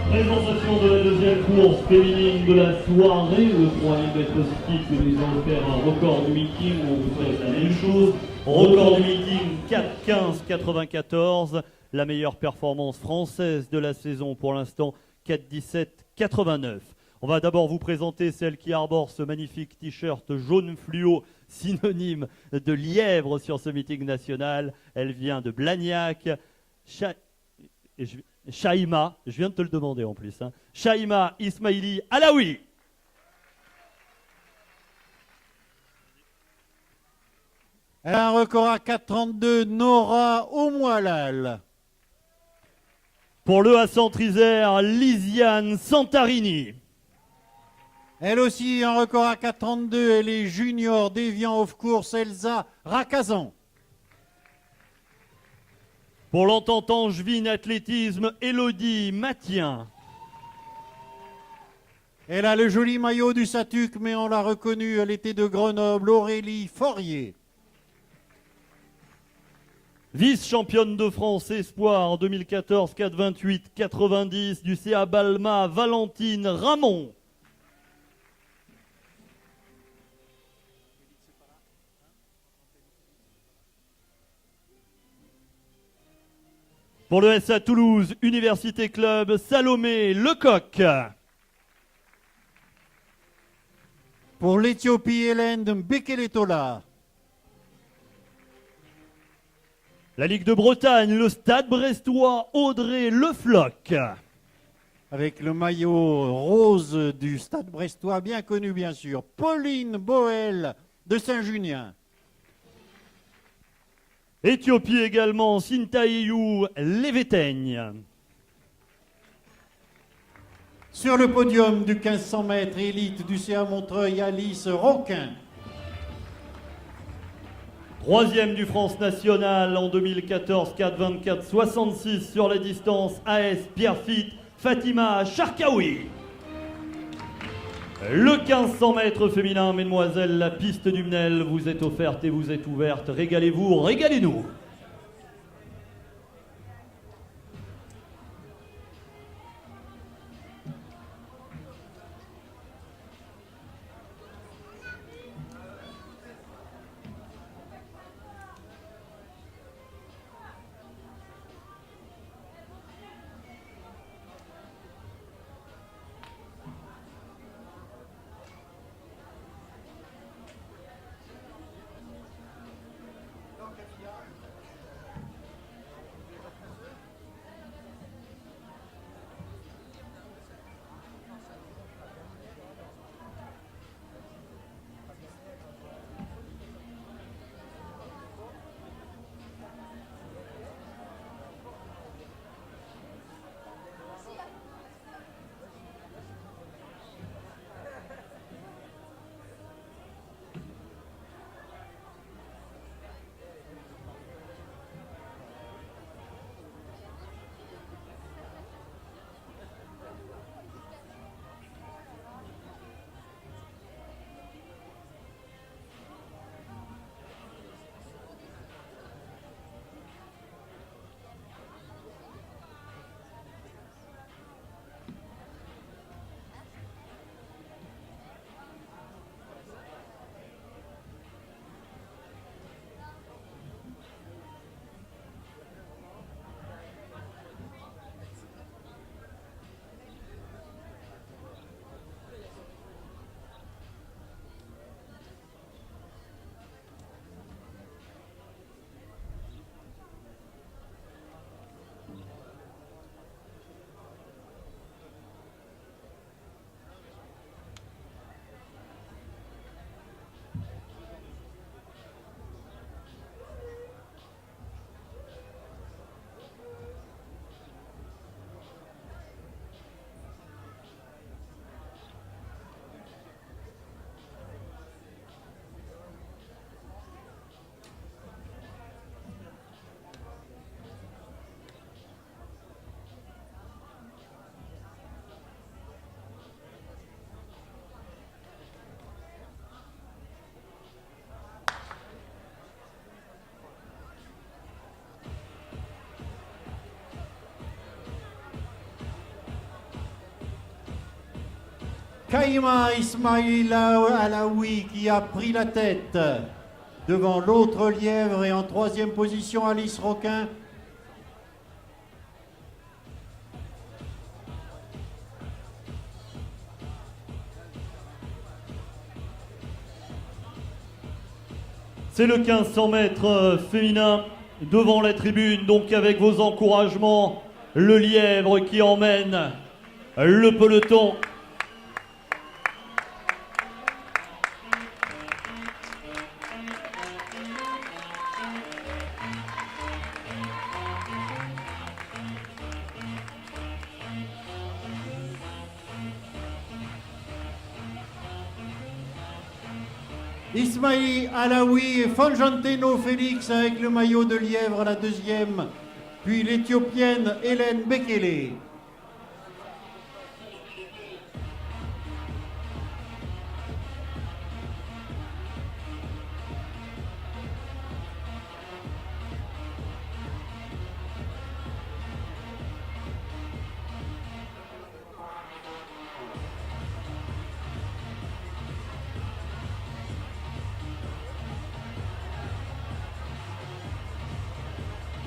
Présentation de la deuxième course féminine de la soirée. Le troisième bête positif que nous allons faire un record du meeting. On vous souhaite la même chose. Record du meeting 4:15:94. La meilleure performance française de la saison pour l'instant 4:17:89. On va d'abord vous présenter celle qui arbore ce magnifique t-shirt jaune fluo, synonyme de lièvre sur ce meeting national. Elle vient de Blagnac. Shaima, je viens de te le demander en plus, hein. Shaima Ismaili Alaoui. Elle a un record à 4,32, Nora Oumoualal. Pour le Hassan Isère, Lisiane Santarini. Elle aussi, un record à 4,32, elle est junior déviant off course, Elsa Rakazan. Pour l'entente angevine athlétisme, Élodie Mathien. Elle a le joli maillot du Satuc, mais on l'a reconnue, elle était de Grenoble, Aurélie Forier. Vice-championne de France Espoir en 2014, 4,28, 90 du CA Balma, Valentine Ramon. Pour le SA Toulouse, Université Club, Salomé Lecoq. Pour l'Éthiopie, Hélène Bekeletola. La Ligue de Bretagne, le Stade Brestois, Audrey Lefloc. Avec le maillot rose du Stade Brestois, bien connu bien sûr, Pauline Boel de Saint-Junien. Éthiopie également, Sintaïou Leveteigne. Sur le podium du 1500 mètres élite du CA Montreuil, Alice Roquin. Troisième du France National en 2014, 4,24, 66 sur la distance, AS Pierrefitte, Fatima Charkaoui. Le 1500 mètres féminin, mesdemoiselles, la piste du Mnel vous est offerte et vous êtes ouverte. Régalez-vous, régalez-nous. Kaïma Ismail Alaoui qui a pris la tête devant l'autre lièvre et en troisième position Alice Roquin. C'est le 1500 mètres féminin devant la tribune, donc avec vos encouragements, le lièvre qui emmène le peloton. Ismail Alaoui et Fanjanteno Félix avec le maillot de lièvre la deuxième, puis l'Éthiopienne Hélène Bekele.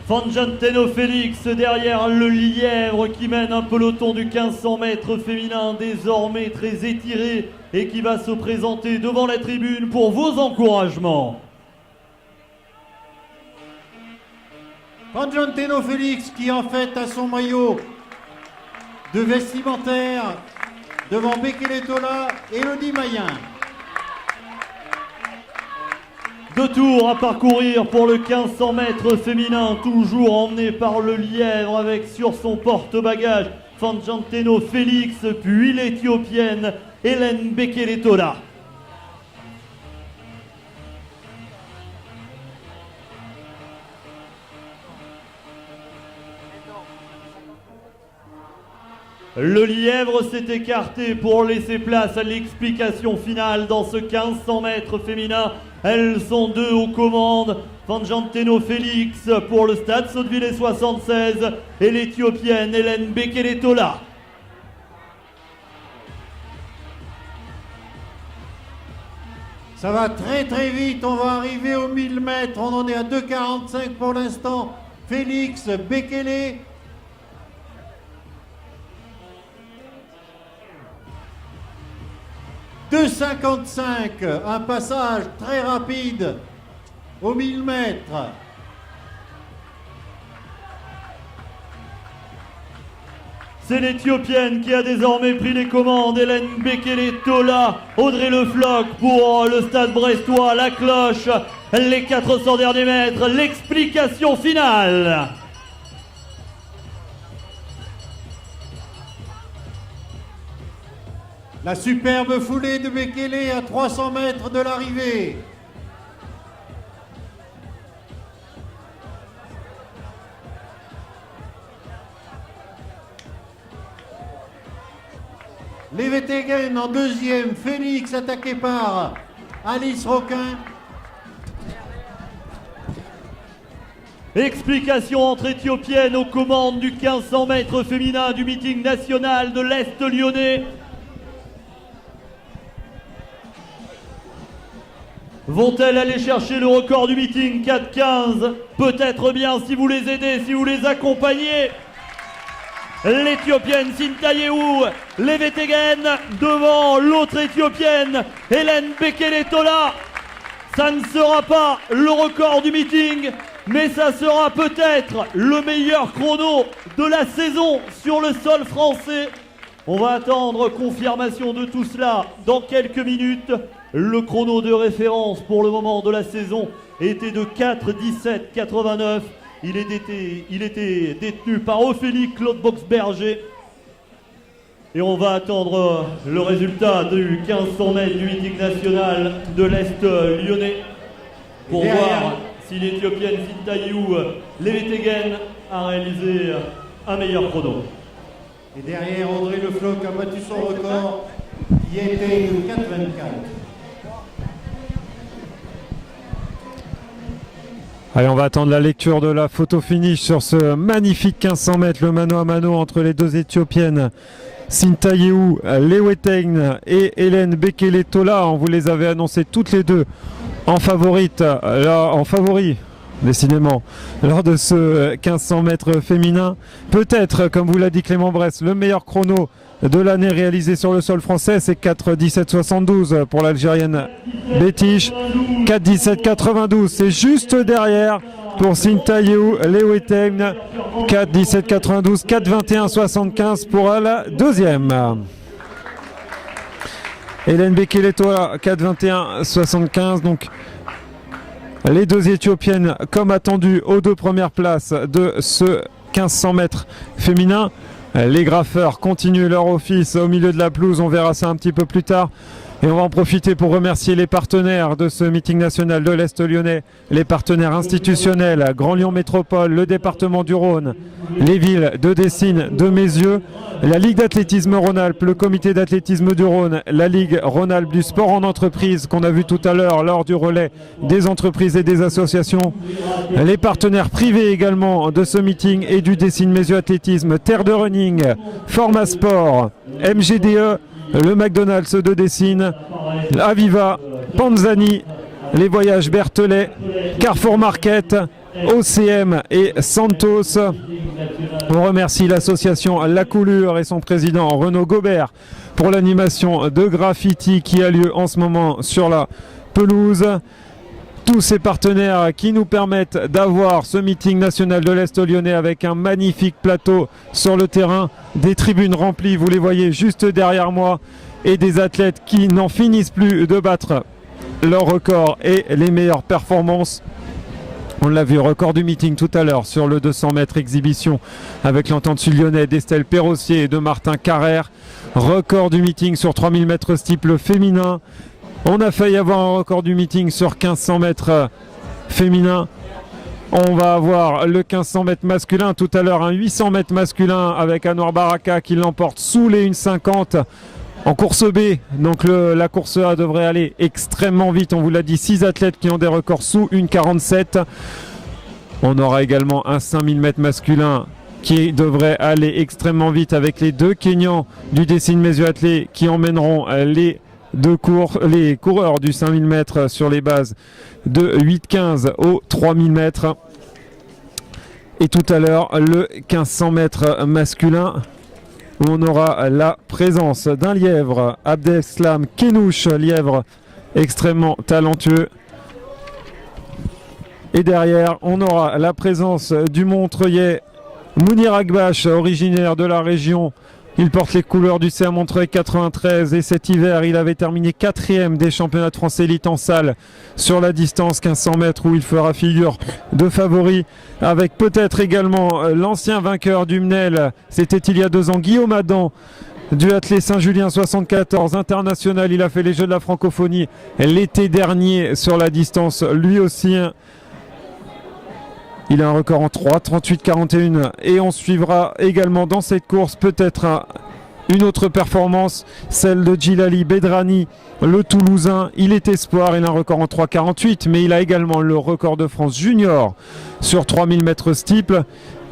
Fanjanteno Félix derrière le lièvre qui mène un peloton du 1500 mètres féminin désormais très étiré et qui va se présenter devant la tribune pour vos encouragements. Fanjanteno Félix qui en fait a son maillot de vestimentaire devant Bekele Tola et Elodie Mayen. 2 tours à parcourir pour le 1500 mètres féminin, toujours emmené par le lièvre avec sur son porte-bagages Fanjanteno Félix, puis l'Éthiopienne Hélène Bekele Tola. Le lièvre s'est écarté pour laisser place à l'explication finale dans ce 1500 mètres féminin. Elles sont 2 aux commandes. Fanjanteno Félix pour le Stade Sotteville 76 et l'Éthiopienne Hélène Bekele Tola. Ça va très très vite, on va arriver aux 1000 mètres, on en est à 2,45 pour l'instant. Félix Bekele. « 2,55, un passage très rapide aux 1000 mètres. C'est l'Éthiopienne qui a désormais pris les commandes. Hélène Bekele Tola, Audrey Le Floch pour le Stade Brestois, la cloche, les 400 derniers mètres, l'explication finale. La superbe foulée de Bekele à 300 mètres de l'arrivée. Les Vétégènes en deuxième, Félix attaqué par Alice Roquin. Explication entre Éthiopiennes aux commandes du 1500 mètres féminin du meeting national de l'Est lyonnais. Vont-elles aller chercher le record du meeting 4,15? Peut-être bien si vous les aidez, si vous les accompagnez. L'Éthiopienne Sintayehu, les Vétégènes devant l'autre Éthiopienne, Hélène Bekele Tola. Ça ne sera pas le record du meeting, mais ça sera peut-être le meilleur chrono de la saison sur le sol français. On va attendre confirmation de tout cela dans quelques minutes. Le chrono de référence pour le moment de la saison était de 4,17,89. Il était détenu par Ophélie Claude Boxberger. Et on va attendre le résultat du 1500 mètres du meeting national de l'Est lyonnais pour voir si l'Éthiopienne Sintayehu Levetegen a réalisé un meilleur chrono. Et derrière, Audrey Le Floch a battu son record qui était de 4,24. Allez, on va attendre la lecture de la photo finish sur ce magnifique 1500 mètres, le mano à mano entre les deux Éthiopiennes. Sintayou Leweteng et Hélène Bekele-Tola. On vous les avait annoncées toutes les deux en favori, décidément, lors de ce 1500 mètres féminin. Peut-être, comme vous l'a dit Clément Bresse, le meilleur chrono de l'année réalisé sur le sol français, c'est 4:17:72 pour l'Algérienne Betich. 4:17:92, c'est juste derrière pour Sintayou Leweteng. 4:17:92, 4:21:75 pour la deuxième. Hélène Bekele-Tola, 4:21:75. Donc les deux Éthiopiennes, comme attendu, aux deux premières places de ce 1500 mètres féminin. Les graffeurs continuent leur office au milieu de la pelouse, on verra ça un petit peu plus tard. Et on va en profiter pour remercier les partenaires de ce meeting national de l'Est lyonnais, les partenaires institutionnels, Grand Lyon Métropole, le département du Rhône, les villes de Dessines, de Mézieux, la Ligue d'athlétisme Rhône-Alpes, le comité d'athlétisme du Rhône, la Ligue Rhône-Alpes du sport en entreprise qu'on a vu tout à l'heure lors du relais des entreprises et des associations, les partenaires privés également de ce meeting et du Dessines Mézieux Athlétisme, Terre de Running, Format Sport, MGDE, le McDonald's de Dessines, Aviva, Panzani, les voyages Berthelet, Carrefour Market, OCM et Santos. On remercie l'association La Coulure et son président Renaud Gobert pour l'animation de graffiti qui a lieu en ce moment sur la pelouse. Tous ces partenaires qui nous permettent d'avoir ce meeting national de l'Est lyonnais avec un magnifique plateau sur le terrain, des tribunes remplies, vous les voyez juste derrière moi, et des athlètes qui n'en finissent plus de battre leur record et les meilleures performances. On l'a vu, record du meeting tout à l'heure sur le 200 mètres exhibition avec l'entente sud-lyonnais d'Estelle Perrossier et de Martin Carrère. Record du meeting sur 3000 mètres steeple féminin. On a failli avoir un record du meeting sur 1500 mètres féminin. On va avoir le 1500 mètres masculin tout à l'heure, un 800 mètres masculin avec Anwar Baraka qui l'emporte sous les 1,50 en course B. Donc la course A devrait aller extrêmement vite. On vous l'a dit, 6 athlètes qui ont des records sous 1,47. On aura également un 5000 mètres masculin qui devrait aller extrêmement vite avec les deux Kenyans du Dessines Mézieux Athlé qui emmèneront les coureurs du 5000 mètres sur les bases de 8,15 au 3000 mètres. Et tout à l'heure, le 1500 mètres masculin, où on aura la présence d'un lièvre, Abdeslam Kenouche, lièvre extrêmement talentueux. Et derrière, on aura la présence du Montreuillet, Mounir Akbash, originaire de la région. Il porte les couleurs du CA Montreuil 93 et cet hiver, il avait terminé 4e des championnats de France élite en salle sur la distance 1500 mètres où il fera figure de favori avec peut-être également l'ancien vainqueur du MNEL, c'était il y a 2 ans, Guillaume Adam du Athlé Saint-Julien 74 international. Il a fait les Jeux de la francophonie l'été dernier sur la distance, lui aussi. Il a un record en 3:38:41 et on suivra également dans cette course peut-être une autre performance, celle de Djilali Bedrani, le Toulousain. Il est espoir, il a un record en 3:48, mais il a également le record de France junior sur 3000 mètres steeple.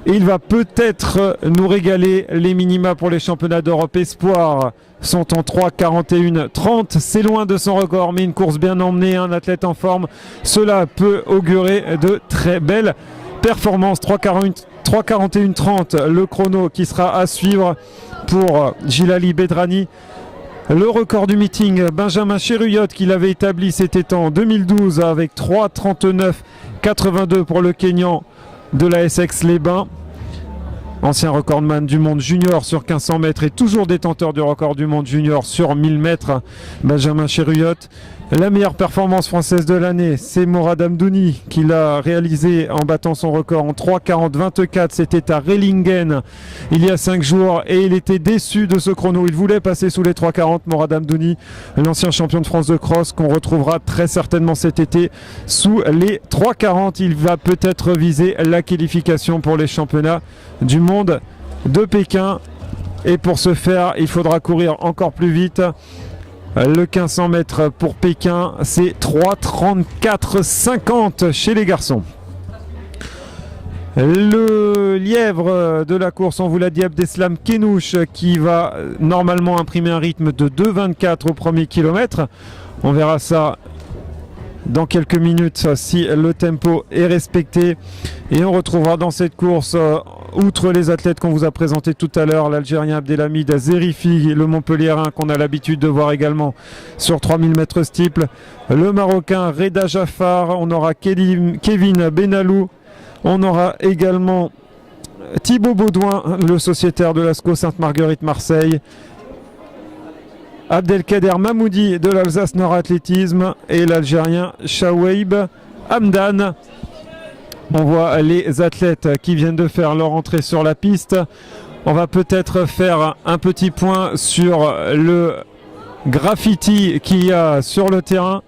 Et il va peut-être nous régaler. Les minima pour les championnats d'Europe espoir sont en 3:41:30. C'est loin de son record, mais une course bien emmenée, un athlète en forme. Cela peut augurer de très belles performances. 3:41:30, le chrono qui sera à suivre pour Djilali Bedrani. Le record du meeting, Benjamin Cheruiyot, qui l'avait établi, c'était en 2012 avec 3:39:82 pour le Kenyan de la Essex-les-Bains. Ancien recordman du monde junior sur 1500 mètres et toujours détenteur du record du monde junior sur 1000 mètres, Benjamin Cheruiyot. La meilleure performance française de l'année, c'est Morad Amdouni qui l'a réalisé en battant son record en 3:40:24. C'était à Reylingen il y a 5 jours et il était déçu de ce chrono. Il voulait passer sous les 3:40. Morad Amdouni, l'ancien champion de France de cross qu'on retrouvera très certainement cet été sous les 3:40. Il va peut-être viser la qualification pour les championnats du monde de Pékin. Et pour ce faire, il faudra courir encore plus vite. Le 1500 mètres pour Pékin, c'est 3:34:50 chez les garçons. Le lièvre de la course, on vous l'a dit, Abdeslam Kenouch, qui va normalement imprimer un rythme de 2,24 au premier kilomètre. On verra ça dans quelques minutes si le tempo est respecté. Et on retrouvera dans cette course, outre les athlètes qu'on vous a présentés tout à l'heure, l'Algérien Abdelhamid Zerifi, le Montpelliérain qu'on a l'habitude de voir également sur 3000 mètres steeple, le Marocain Reda Jaffar, on aura Kevin Benalou, on aura également Thibaut Baudouin, le sociétaire de l'ASCO Sainte-Marguerite Marseille, Abdelkader Mahmoudi de l'Alsace Nord Athlétisme et l'Algérien Shaweib Hamdan. On voit les athlètes qui viennent de faire leur entrée sur la piste. On va peut-être faire un petit point sur le graffiti qu'il y a sur le terrain.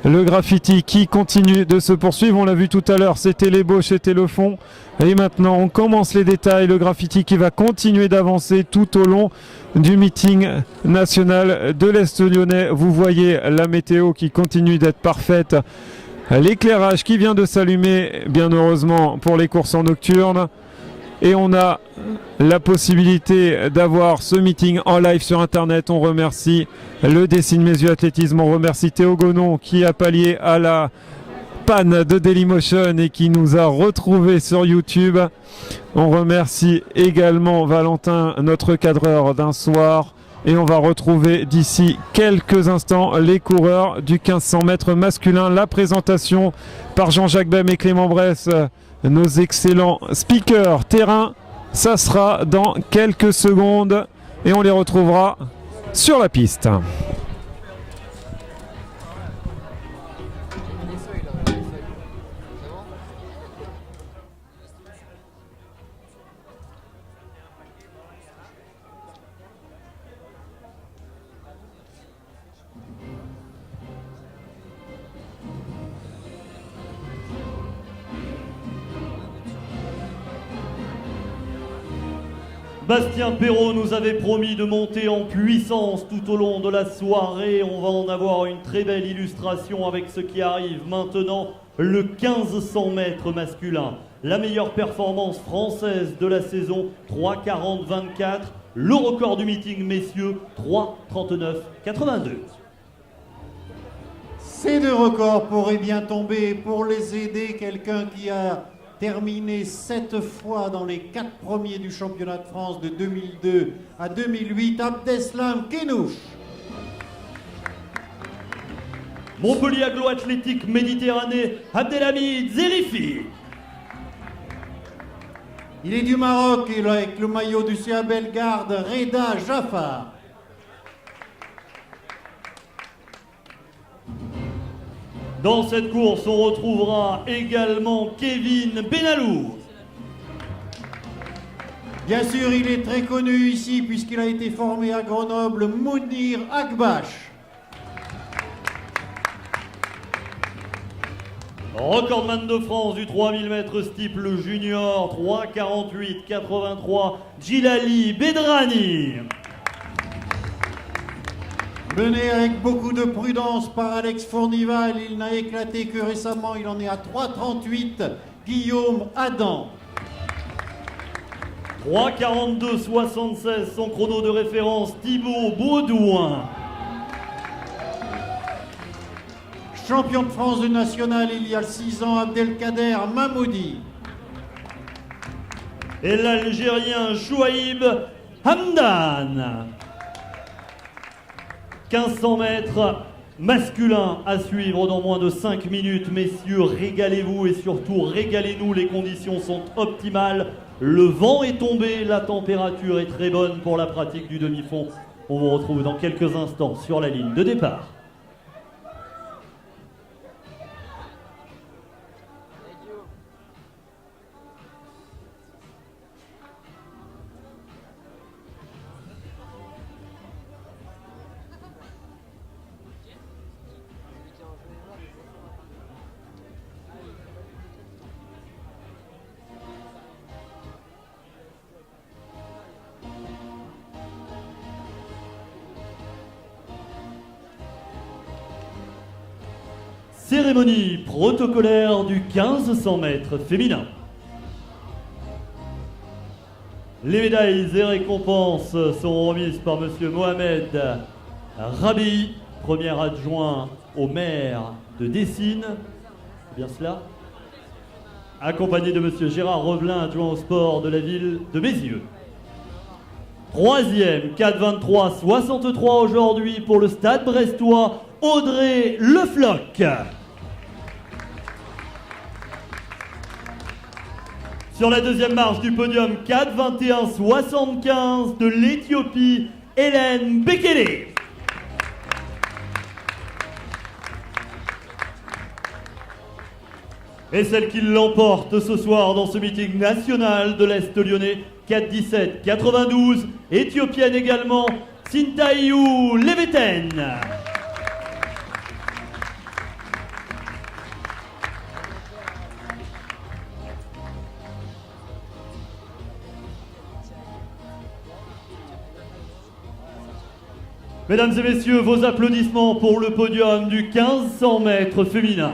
Le graffiti qui continue de se poursuivre. On l'a vu tout à l'heure, c'était l'ébauche, c'était le fond. Et maintenant, on commence les détails. Le graffiti qui va continuer d'avancer tout au long du meeting national de l'Est lyonnais. Vous voyez la météo qui continue d'être parfaite. L'éclairage qui vient de s'allumer, bien heureusement, pour les courses en nocturne. Et on a la possibilité d'avoir ce meeting en live sur Internet. On remercie le Dessine Mes Yeux Athlétisme. On remercie Théo Gonon qui a pallié à la panne de Dailymotion et qui nous a retrouvés sur YouTube. On remercie également Valentin, notre cadreur d'un soir. Et on va retrouver d'ici quelques instants les coureurs du 1500 mètres masculin. La présentation par Jean-Jacques Bem et Clément Bresse, nos excellents speakers terrain. Ça sera dans quelques secondes et on les retrouvera sur la piste. Bastien Perrault nous avait promis de monter en puissance tout au long de la soirée. On va en avoir une très belle illustration avec ce qui arrive maintenant, le 1500 mètres masculin. La meilleure performance française de la saison, 3,40-24. Le record du meeting, messieurs, 3,39-82. Ces deux records pourraient bien tomber pour les aider. Quelqu'un qui a terminé 7 fois dans les 4 premiers du championnat de France de 2002 à 2008, Abdeslam Kenouch. Montpellier Agglo Athlétique Méditerranée, Abdelhamid Zerifi. Il est du Maroc et avec le maillot du CA Bellegarde, Reda Jaffar. Dans cette course, on retrouvera également Kevin Benalou. Bien sûr, il est très connu ici puisqu'il a été formé à Grenoble, Mounir Akbash. Recordman de France du 3000 mètres steeple junior, 3,48-83, Djilali Bedrani. Mené avec beaucoup de prudence par Alex Fournival, il n'a éclaté que récemment, il en est à 3,38, Guillaume Adam. 3,42-76, son chrono de référence, Thibaut Baudouin. Champion de France de national il y a 6 ans, Abdelkader Mahmoudi. Et l'Algérien Chouaïb Hamdan. 1500 mètres masculin à suivre dans moins de 5 minutes. Messieurs, régalez-vous et surtout régalez-nous, les conditions sont optimales. Le vent est tombé, la température est très bonne pour la pratique du demi-fond. On vous retrouve dans quelques instants sur la ligne de départ. Cérémonie protocolaire du 1500 mètres féminin. Les médailles et récompenses sont remises par Monsieur Mohamed Rabi, premier adjoint au maire de Dessines. C'est bien cela? Accompagné de Monsieur Gérard Revelin, adjoint au sport de la ville de Bézieux. Troisième, 4-23-63 aujourd'hui pour le Stade brestois, Audrey Lefloc. Sur la deuxième marche du podium, 4-21-75 de l'Éthiopie, Hélène Bekele. Et celle qui l'emporte ce soir dans ce meeting national de l'Est lyonnais, 4-17-92, éthiopienne également, Sintayou Leveten. Mesdames et messieurs, vos applaudissements pour le podium du 1500 mètres féminin.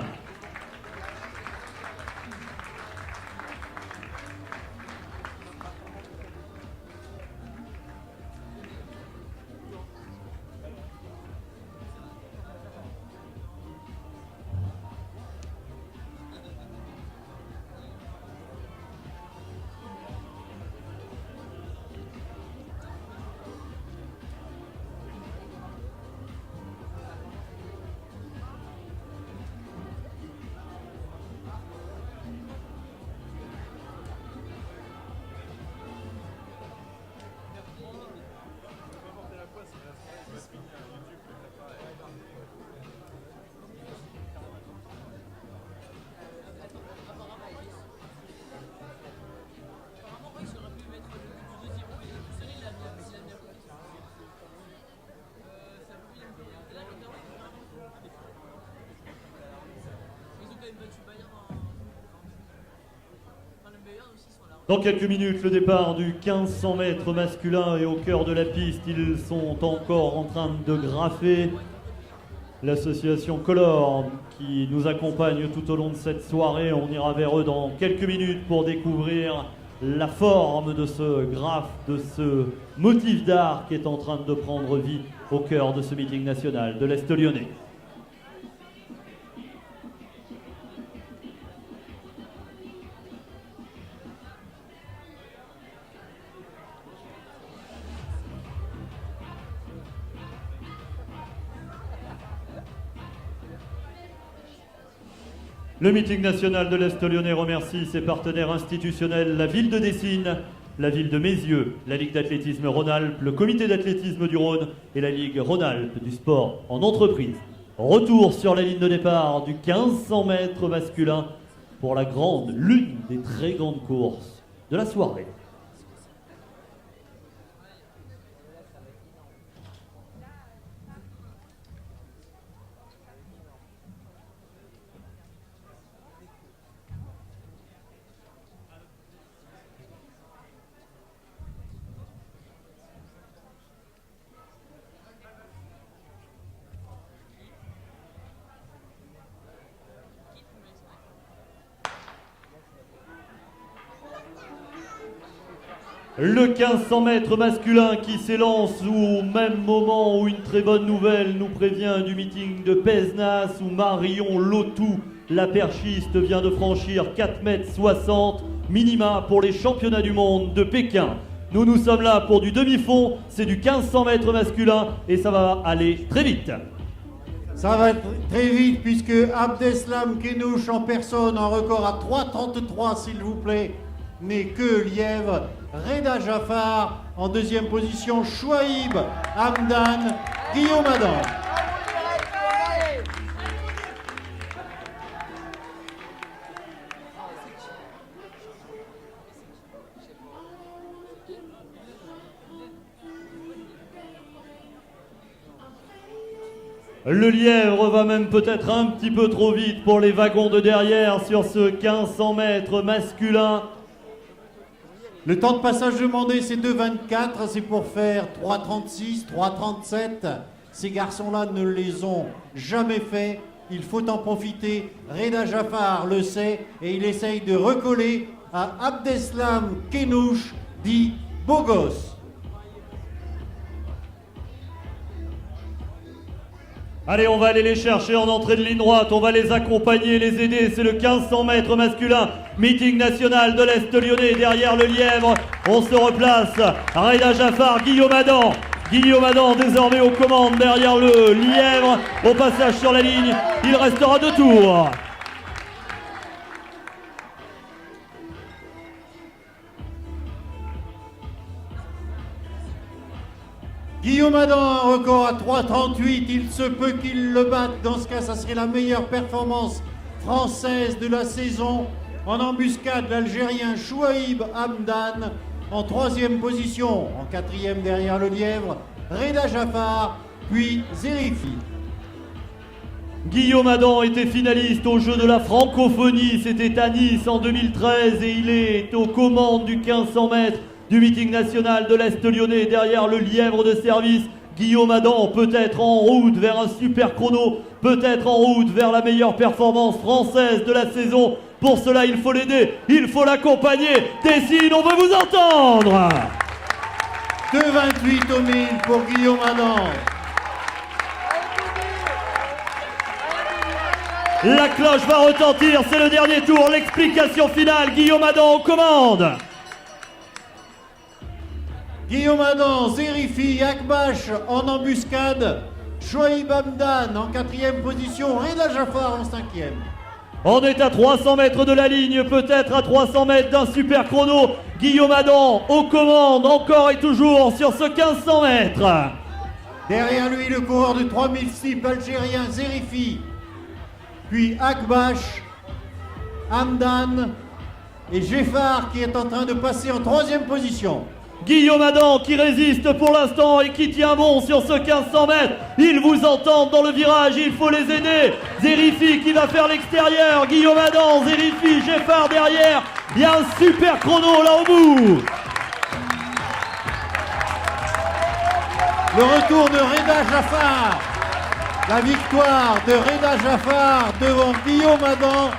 Dans quelques minutes, le départ du 1500 mètres masculin et au cœur de la piste, ils sont encore en train de graffer. L'association Color qui nous accompagne tout au long de cette soirée, on ira vers eux dans quelques minutes pour découvrir la forme de ce graphe, de ce motif d'art qui est en train de prendre vie au cœur de ce meeting national de l'Est lyonnais. Le meeting national de l'Est lyonnais remercie ses partenaires institutionnels, la ville de Dessines, la ville de Mézieux, la Ligue d'athlétisme Rhône-Alpes, le comité d'athlétisme du Rhône et la Ligue Rhône-Alpes du sport en entreprise. Retour sur la ligne de départ du 1500 mètres masculin pour la grande, l'une des très grandes courses de la soirée. Le 1500 mètres masculin qui s'élance au même moment où une très bonne nouvelle nous prévient du meeting de Pézenas où Marion Lotou, la perchiste, vient de franchir 4,60 m minima pour les championnats du monde de Pékin. Nous sommes là pour du demi-fond, c'est du 1500 mètres masculin et ça va aller très vite. Ça va être très vite puisque Abdeslam Kenouch en personne, un record à 3,33 s'il vous plaît, n'est que lièvre. Reda Jaffar en deuxième position, Chouaïb Hamdan, Guillaume Adam. Le lièvre va même peut-être un petit peu trop vite pour les wagons de derrière sur ce 1500 mètres masculin. Le temps de passage demandé, c'est 2,24. C'est pour faire 3,36, 3,37. Ces garçons-là ne les ont jamais fait. Il faut en profiter. Reda Jaffar le sait et il essaye de recoller à Abdeslam Kenouch, dit beau gosse. Allez, on va aller les chercher en entrée de ligne droite, on va les accompagner, les aider. C'est le 1500 mètres masculin, meeting national de l'Est lyonnais derrière le lièvre. On se replace, Reda Jaffar, Guillaume Adam. Guillaume Adam désormais aux commandes derrière le lièvre. Au passage sur la ligne, il restera 2 tours. Guillaume Adam, un record à 3,38, il se peut qu'il le batte. Dans ce cas, ça serait la meilleure performance française de la saison. En embuscade, l'Algérien Chouaïb Hamdan en 3e position. En 4e derrière le lièvre, Reda Jaffar, puis Zerifi. Guillaume Adam était finaliste aux Jeux de la francophonie, c'était à Nice en 2013 et il est aux commandes du 1500 mètres du meeting national de l'Est lyonnais derrière le lièvre de service. Guillaume Adam peut-être en route vers un super chrono, peut-être en route vers la meilleure performance française de la saison. Pour cela, il faut l'aider, il faut l'accompagner. Des signes, on veut vous entendre. 2,28 au 1000 pour Guillaume Adam. La cloche va retentir, c'est le dernier tour, l'explication finale. Guillaume Adam aux commandes. Guillaume Adam, Zerifi, Akbash en embuscade, Chouaïb Hamdan en 4e position, Reda Jaffar en 5e. On est à 300 mètres de la ligne, peut-être à 300 mètres d'un super chrono. Guillaume Adam aux commandes, encore et toujours sur ce 1500 mètres. Derrière lui, le coureur de 3006 algérien Zerifi, puis Akbash, Hamdan et Jaffar qui est en train de passer en 3e position. Guillaume Adam qui résiste pour l'instant et qui tient bon sur ce 1500 mètres. Ils vous entendent dans le virage, il faut les aider. Zerifi qui va faire l'extérieur. Guillaume Adam, Zerifi, Jaffar derrière. Il y a un super chrono là au bout. Le retour de Reda Jaffar. La victoire de Reda Jaffar devant Guillaume Adam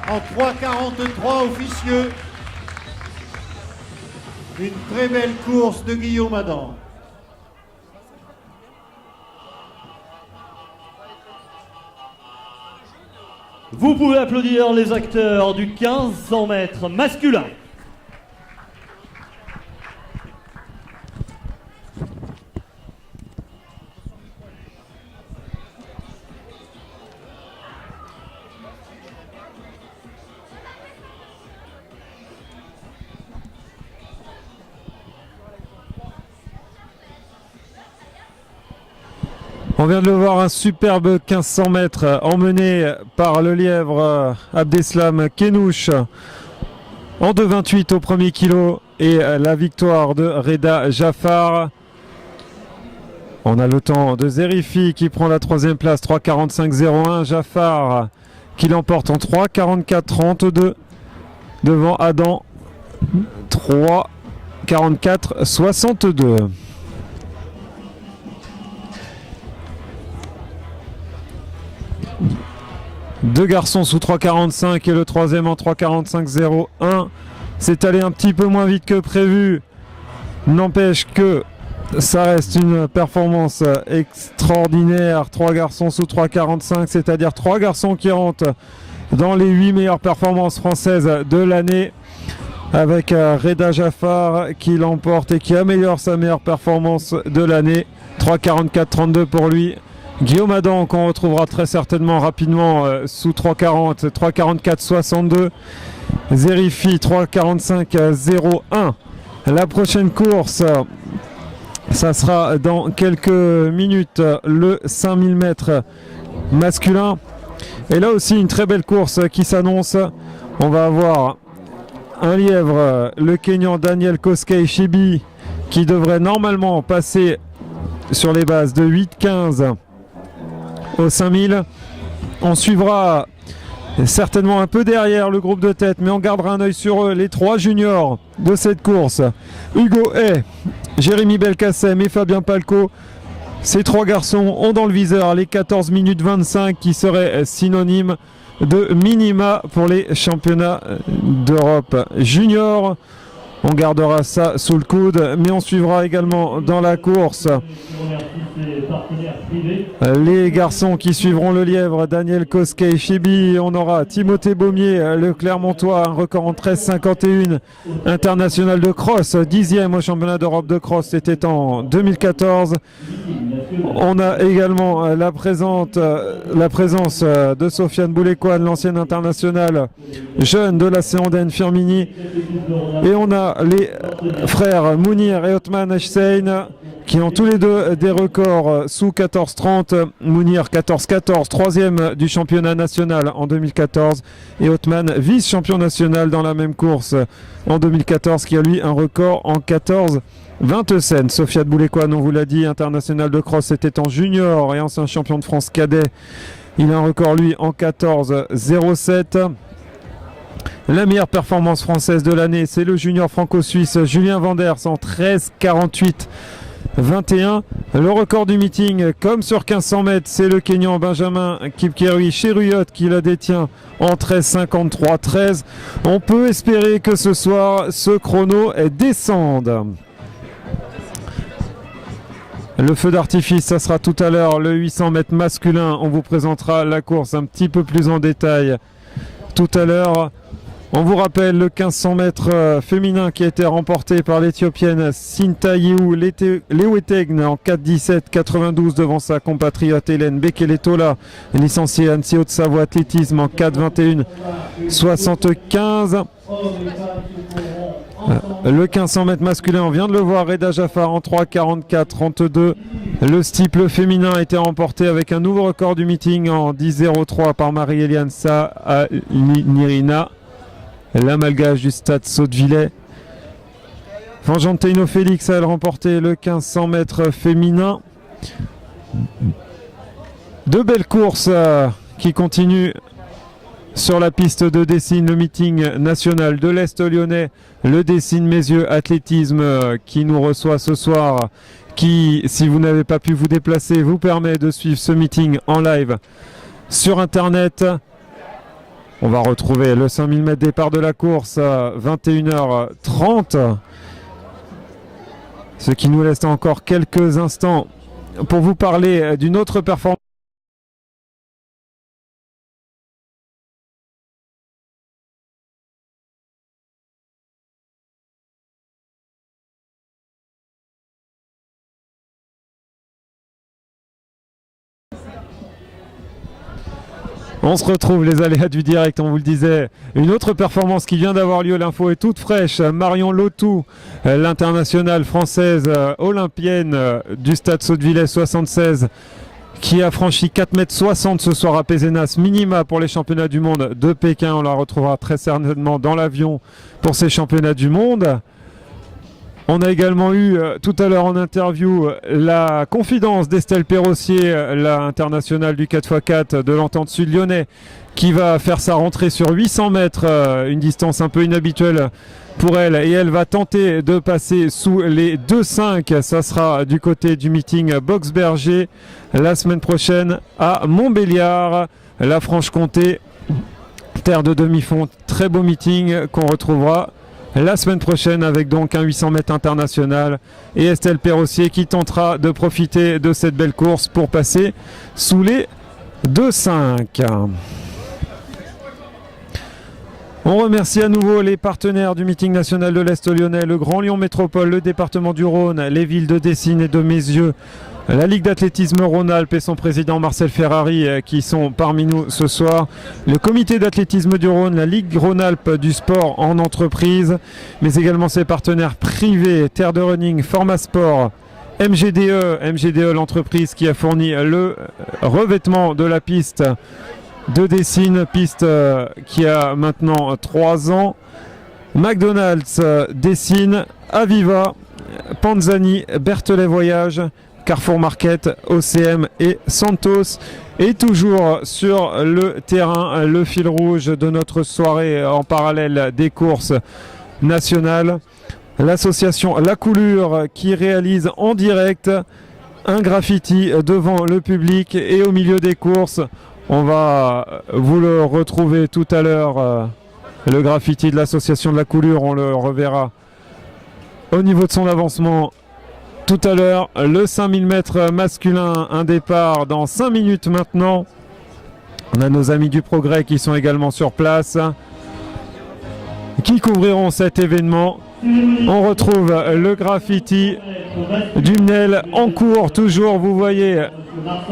en 3,43 officieux. Une très belle course de Guillaume Adam. Vous pouvez applaudir les acteurs du 1500 mètres masculin. On vient de le voir, un superbe 1500 mètres emmené par le lièvre Abdeslam Kenouche en 2,28 au premier kilo et la victoire de Reda Jaffar. On a le temps de Zerifi qui prend la 3e place, 3,45,01. Jaffar qui l'emporte en 3,44,32 devant Adam, 3,44,62. Deux garçons sous 3,45 et le 3e en 3,45,01. C'est allé un petit peu moins vite que prévu. N'empêche que ça reste une performance extraordinaire. 3 garçons sous 3,45, c'est-à-dire 3 garçons qui rentrent dans les 8 meilleures performances françaises de l'année. Avec Reda Jaffar qui l'emporte et qui améliore sa meilleure performance de l'année. 3,44,32 pour lui. Guillaume Adam qu'on retrouvera très certainement rapidement sous 3,40, 3,44,62. Zerifi 3,45,01. La prochaine course, ça sera dans quelques minutes, le 5000 mètres masculin. Et là aussi une très belle course qui s'annonce. On va avoir un lièvre, le Kenyan Daniel Koskei Shibi, qui devrait normalement passer sur les bases de 8,15 au 5000. On suivra certainement un peu derrière le groupe de tête, mais on gardera un œil sur eux, les 3 juniors de cette course. Hugo Hay, Jérémy Belkacem et Fabien Palco. Ces 3 garçons ont dans le viseur les 14 minutes 25 qui seraient synonymes de minima pour les championnats d'Europe junior. On gardera ça sous le coude, mais on suivra également dans la course les garçons qui suivront le lièvre, Daniel Koskei, Chibi. On aura Timothée Baumier, le Clermontois, un record en 13,51, international de cross, 10e au championnat d'Europe de cross, c'était en 2014. On a également la présence de Sofiane Boulekoane, l'ancienne internationale jeune de la Séondaine Firmini. Et on a les frères Mounir et Othman Hussein qui ont tous les deux des records sous 14,30. Mounir 14,14, troisième du championnat national en 2014. Et Othman, vice-champion national dans la même course en 2014, qui a lui un record en 14,27. Sofiane Boulekoane, on vous l'a dit, international de cross, était en junior et ancien champion de France cadet. Il a un record lui en 14,07. La meilleure performance française de l'année, c'est le junior franco-suisse Julien Vanders en 13,48-21. Le record du meeting, comme sur 1500 mètres, c'est le Kenyan Benjamin Kipkeri Cheruyot qui la détient en 13,53-13. On peut espérer que ce soir, ce chrono descende. Le feu d'artifice, ça sera tout à l'heure le 800 mètres masculin. On vous présentera la course un petit peu plus en détail tout à l'heure. On vous rappelle le 1500 mètres féminin qui a été remporté par l'Éthiopienne Sintayehu Lewetegne en 4,17,92 devant sa compatriote Hélène Bekeletola, licenciée Annecy Haute-Savoie athlétisme en 4,21,75. Le 1500 mètres masculin, on vient de le voir, Reda Jaffar en 3,44,32. Le steeple féminin a été remporté avec un nouveau record du meeting en 10,03 par Marie-Eliane Nirina, la malgache du stade Sautevillais. Fangenteino Félix a remporté le 1500 mètres féminin. Deux belles courses qui continuent sur la piste de Dessines, le meeting national de l'Est lyonnais, le Dessines Mézieux Athlétisme qui nous reçoit ce soir, qui, si vous n'avez pas pu vous déplacer, vous permet de suivre ce meeting en live sur Internet. On va retrouver le 5000 mètres départ de la course à 21h30. Ce qui nous laisse encore quelques instants pour vous parler d'une autre performance. On se retrouve, les aléas du direct, on vous le disait. Une autre performance qui vient d'avoir lieu, l'info est toute fraîche. Marion Lotou, l'internationale française olympienne du stade Sautevillais 76, qui a franchi 4,60 m ce soir à Pézenas, minima pour les championnats du monde de Pékin. On la retrouvera très certainement dans l'avion pour ces championnats du monde. On a également eu tout à l'heure en interview la confidence d'Estelle Perrossier, la internationale du 4x4 de l'Entente Sud Lyonnais, qui va faire sa rentrée sur 800 mètres, une distance un peu inhabituelle pour elle. Et elle va tenter de passer sous les 2,5. Ça sera du côté du meeting Boxberger la semaine prochaine à Montbéliard, la Franche-Comté, terre de demi-fond. Très beau meeting qu'on retrouvera la semaine prochaine avec donc un 800 mètres international et Estelle Perrossier qui tentera de profiter de cette belle course pour passer sous les 2,5. On remercie à nouveau les partenaires du meeting national de l'Est lyonnais, le Grand Lyon Métropole, le département du Rhône, les villes de Dessines et de Mézieux, la Ligue d'athlétisme Rhône-Alpes et son président Marcel Ferrari qui sont parmi nous ce soir, le comité d'athlétisme du Rhône, la Ligue Rhône-Alpes du sport en entreprise, mais également ses partenaires privés, Terre de Running, Format Sport, MGDE l'entreprise qui a fourni le revêtement de la piste de Dessines, piste qui a maintenant 3 ans, McDonald's Dessines, Aviva, Panzani, Berthelet Voyage, Carrefour Market, OCM et Santos. Et toujours sur le terrain, le fil rouge de notre soirée en parallèle des courses nationales, l'association La Coulure qui réalise en direct un graffiti devant le public et au milieu des courses. On va vous le retrouver tout à l'heure, le graffiti de l'association de La Coulure, on le reverra au niveau de son avancement tout à l'heure. Le 5000 mètres masculin, un départ dans 5 minutes maintenant. On a nos amis du Progrès qui sont également sur place, qui couvriront cet événement. On retrouve le graffiti du MNEL en cours toujours. Vous voyez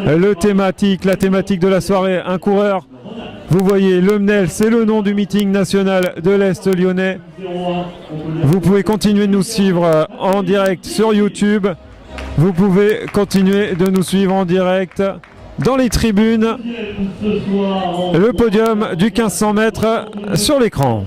la thématique de la soirée, un coureur. Vous voyez le MNEL, c'est le nom du meeting national de l'Est lyonnais. Vous pouvez continuer de nous suivre en direct sur YouTube. Vous pouvez continuer de nous suivre en direct dans les tribunes. Le podium du 1500 mètres sur l'écran.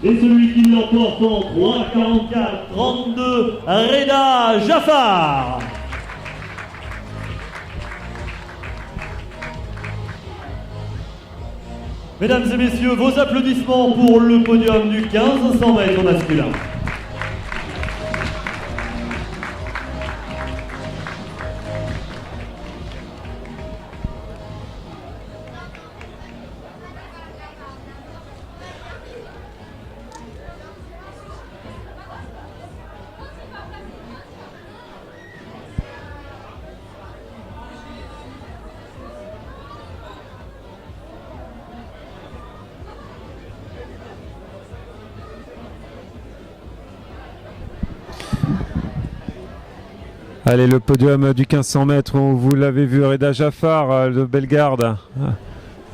Et celui qui l'emporte en 3:44-32, Reda Jaffar. Mesdames et messieurs, vos applaudissements pour le podium du 1500 mètres masculin. Allez, le podium du 1500 mètres, vous l'avez vu, Reda Jaffar de Bellegarde.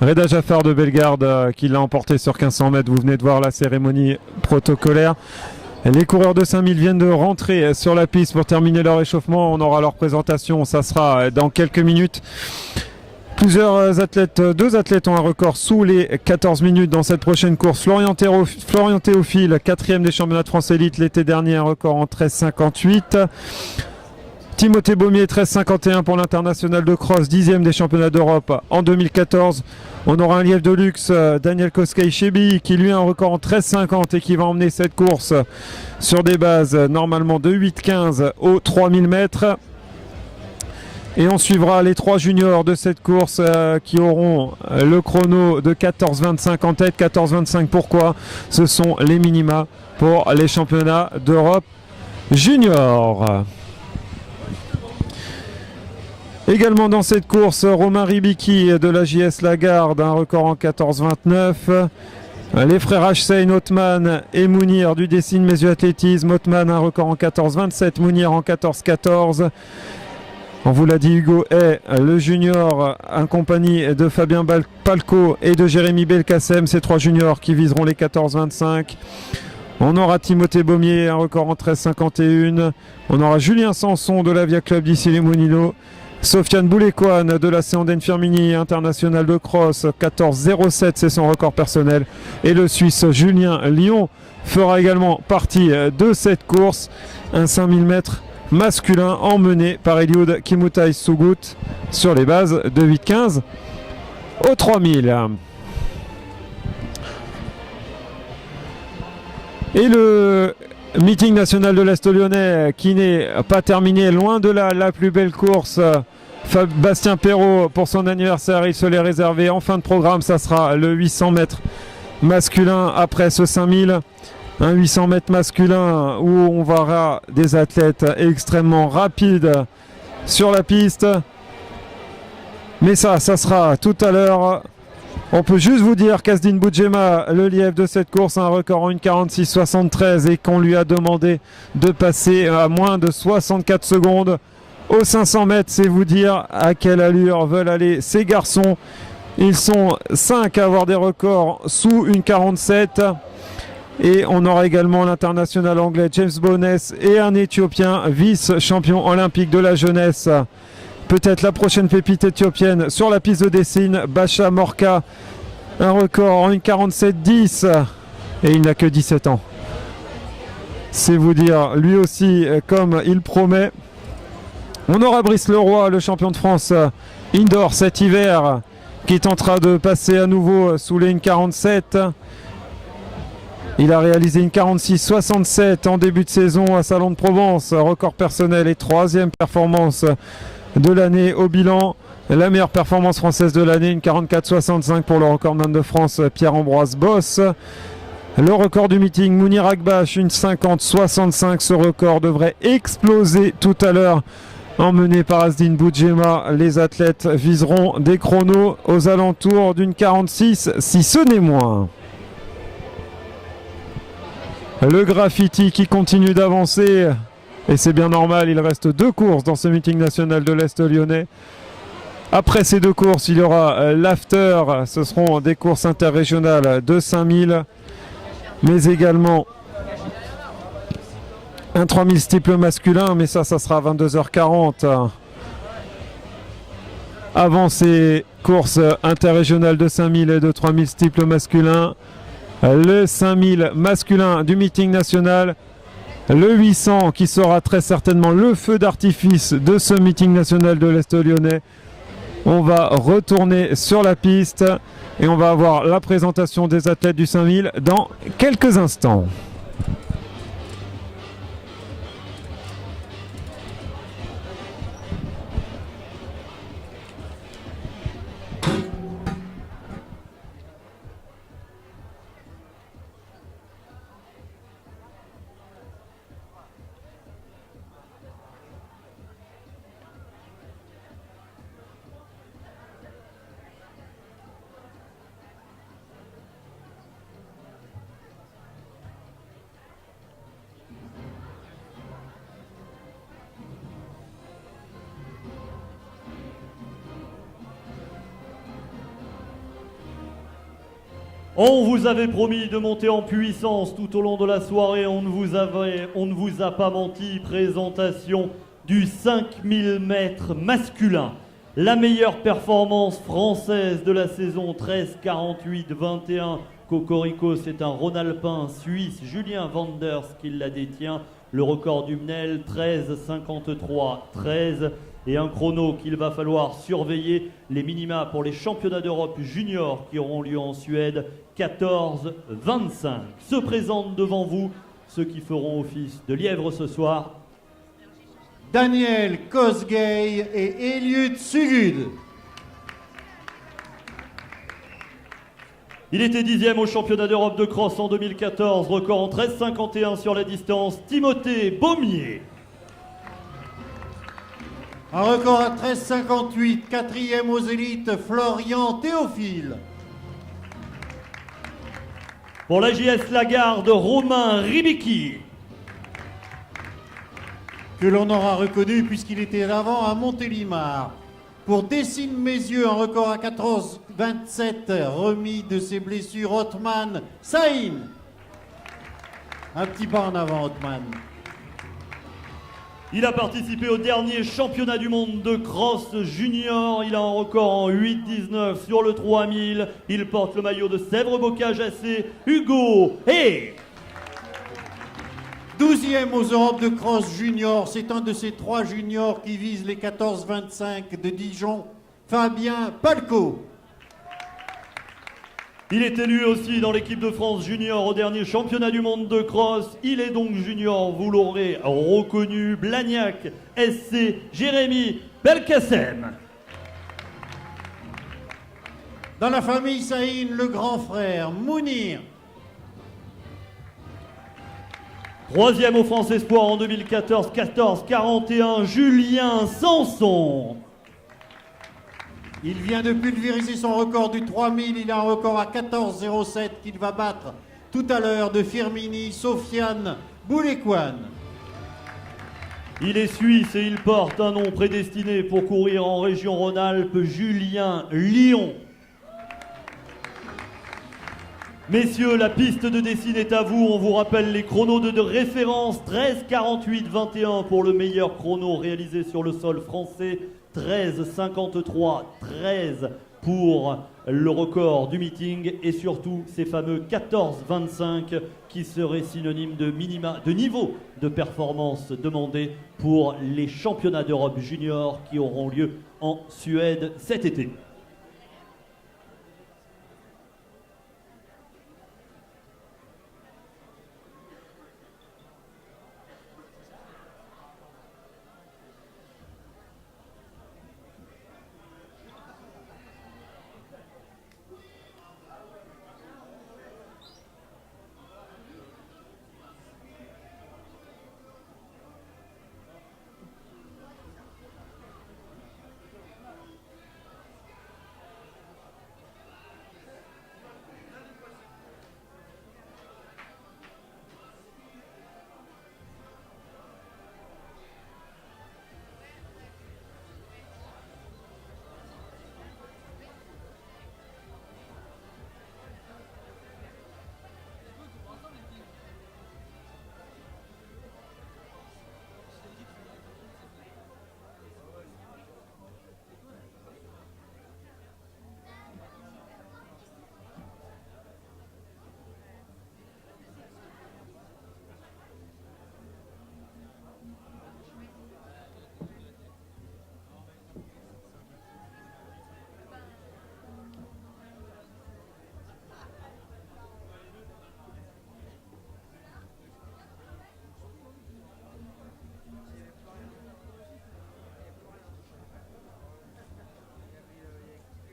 Reda Jaffar de Bellegarde qui l'a emporté sur 1500 mètres. Vous venez de voir la cérémonie protocolaire. Les coureurs de 5000 viennent de rentrer sur la piste pour terminer leur échauffement. On aura leur présentation, ça sera dans quelques minutes. Plusieurs athlètes, 2 athlètes ont un record sous les 14 minutes dans cette prochaine course. Florian Théophile, 4e des championnats de France élite l'été dernier, un record en 13,58. Timothée Baumier, 13,51 pour l'international de cross, 10e des championnats d'Europe en 2014. On aura un lièvre de luxe, Daniel Koskei-Chebi, qui lui a un record en 13,50 et qui va emmener cette course sur des bases normalement de 8,15 aux 3000 mètres. Et on suivra les 3 juniors de cette course qui auront le chrono de 14,25 en tête. 14,25 pourquoi? Ce sont les minima pour les championnats d'Europe juniors. Également dans cette course, Romain Ribiki de la JS Lagarde, un record en 14,29. Les frères Hussein, Othman et Mounir du Dessine Mesieux Athlétisme. Othman, un record en 14,27. Mounir en 14,14. On vous l'a dit, Hugo est le junior en compagnie de Fabien Palco et de Jérémy Belkacem. Ces 3 juniors qui viseront les 14,25. On aura Timothée Baumier, un record en 13,51. On aura Julien Sanson de l'Avia Club d'Issy-les-Moulineaux. Sofiane Boulekouane de la Séandène Firmini international de cross, 14,07, c'est son record personnel. Et le Suisse Julien Lyon fera également partie de cette course. Un 5000 mètres masculin emmené par Eliud Kimutai Sugut sur les bases de 8,15 aux 3000. Et le meeting national de l'Est lyonnais qui n'est pas terminé, loin de là, la plus belle course. Bastien Perrault pour son anniversaire, il se l'est réservé en fin de programme. Ça sera le 800 mètres masculin après ce 5000. Un 800 mètres masculin où on verra des athlètes extrêmement rapides sur la piste. Mais ça sera tout à l'heure. On peut juste vous dire qu'Asdine Boudjema, le lièvre de cette course, a un record en 1,46,73 et qu'on lui a demandé de passer à moins de 64 secondes aux 500 mètres. C'est vous dire à quelle allure veulent aller ces garçons. Ils sont 5 à avoir des records sous 1,47. Et on aura également l'international anglais James Bowness et un Éthiopien vice-champion olympique de la jeunesse. Peut-être la prochaine pépite éthiopienne sur la piste de Dessine, Bacha Morka, un record en 1,47,10 et il n'a que 17 ans. C'est vous dire, lui aussi, comme il promet. On aura Brice Leroy, le champion de France indoor cet hiver, qui tentera de passer à nouveau sous les 1,47. Il a réalisé une 46,67 en début de saison à Salon de Provence, record personnel et 3e performance de l'année au bilan. La meilleure performance française de l'année, une 44,65 pour le recordman de France, Pierre-Ambroise Boss. Le record du meeting, Mounir Akbash, une 50,65. Ce record devrait exploser tout à l'heure. Emmené par Asdin Boudjema, les athlètes viseront des chronos aux alentours d'une 46, si ce n'est moins. Le graffiti qui continue d'avancer, et c'est bien normal, il reste 2 courses dans ce meeting national de l'Est lyonnais. Après ces 2 courses, il y aura l'after, ce seront des courses interrégionales de 5000, mais également un 3000 steeple masculin, mais ça sera à 22h40. Avant ces courses interrégionales de 5000 et de 3000 steeple masculin, le 5000 masculin du meeting national, le 800 qui sera très certainement le feu d'artifice de ce meeting national de l'Est lyonnais. On va retourner sur la piste et on va avoir la présentation des athlètes du 5000 dans quelques instants. On vous avait promis de monter en puissance tout au long de la soirée, on ne vous a pas menti. Présentation du 5000 mètres masculin. La meilleure performance française de la saison, 13,48,21. Cocorico, c'est un Rhône-Alpin suisse, Julien Vanders qui la détient. Le record du MNEL, 13,53,13. Et un chrono qu'il va falloir surveiller, les minima pour les championnats d'Europe juniors qui auront lieu en Suède, 14,25. Se présentent devant vous ceux qui feront office de lièvre ce soir. Daniel Kosgei et Eliud Sugud. Il était 10e au championnat d'Europe de cross en 2014, record en 13,51 sur la distance, Timothée Baumier. Un record à 13,58, 4e aux élites, Florian Théophile. Pour la JS Lagarde, Romain Ribicki. Que l'on aura reconnu puisqu'il était avant à Montélimar. Pour Dessine Mézieux, un record à 14,27, remis de ses blessures, Othman Saïn. Un petit pas en avant, Othman. Il a participé au dernier championnat du monde de cross junior. Il a un record en 8,19 sur le 3000. Il porte le maillot de Sèvres-Bocage AC. Hugo et 12e aux Europes de cross junior. C'est un de ces 3 juniors qui visent les 14,25 de Dijon. Fabien Palco. il est élu aussi dans l'équipe de France junior au dernier championnat du monde de cross. Il est donc junior, vous l'aurez reconnu. Blagnac, SC, Jérémy Belkacem. Dans la famille Saïn, le grand frère, Mounir. 3e au France Espoir en 2014, 14,41, Julien Sanson. Il vient de pulvériser son record du 3000. Il a un record à 14,07 qu'il va battre tout à l'heure de Firmini, Sofiane Boulekwan. Il est suisse et il porte un nom prédestiné pour courir en région Rhône-Alpes, Julien Lyon. Messieurs, la piste de Dessine est à vous. On vous rappelle les chronos de référence. 13,48,21 pour le meilleur chrono réalisé sur le sol français. 13,53,13 pour le record du meeting. Et surtout, ces fameux 14,25 qui seraient synonymes de minima, de niveau de performance demandé pour les championnats d'Europe junior qui auront lieu en Suède cet été.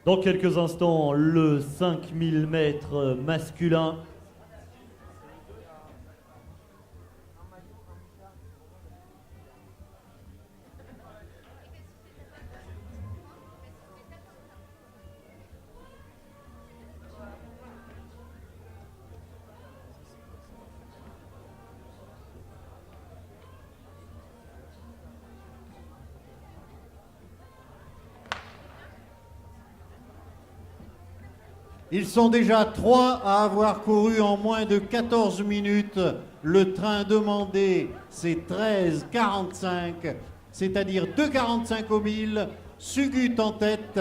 Dans quelques instants, le 5000 mètres masculin. Ils sont déjà 3 à avoir couru en moins de 14 minutes. Le train demandé, c'est 13,45, c'est-à-dire 2,45 au 1000. Sugut en tête.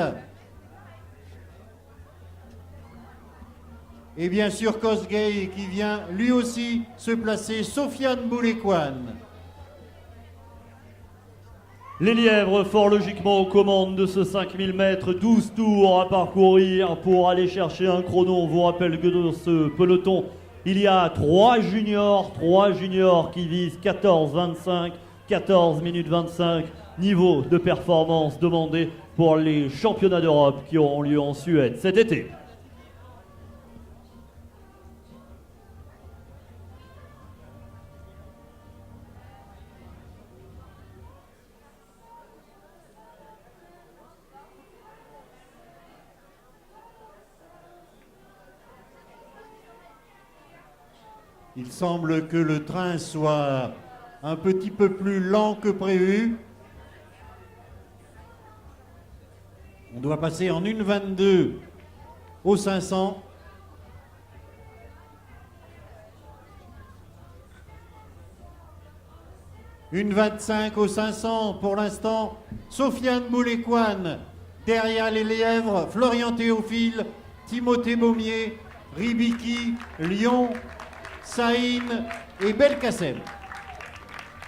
Et bien sûr Kosgei qui vient lui aussi se placer, Sofiane Boulekwane. Les lièvres, fort logiquement aux commandes de ce 5000 mètres, 12 tours à parcourir pour aller chercher un chrono. On vous rappelle que dans ce peloton, il y a 3 juniors qui visent 14,25, 14 minutes 25, niveau de performance demandé pour les championnats d'Europe qui auront lieu en Suède cet été. Il semble que le train soit un petit peu plus lent que prévu. On doit passer en 1,22 au 500. Une 25 au 500 pour l'instant. Sofiane Boulekwane derrière les lièvres. Florian Théophile, Timothée Baumier, Ribiki, Lyon, Saïn et Belkacem.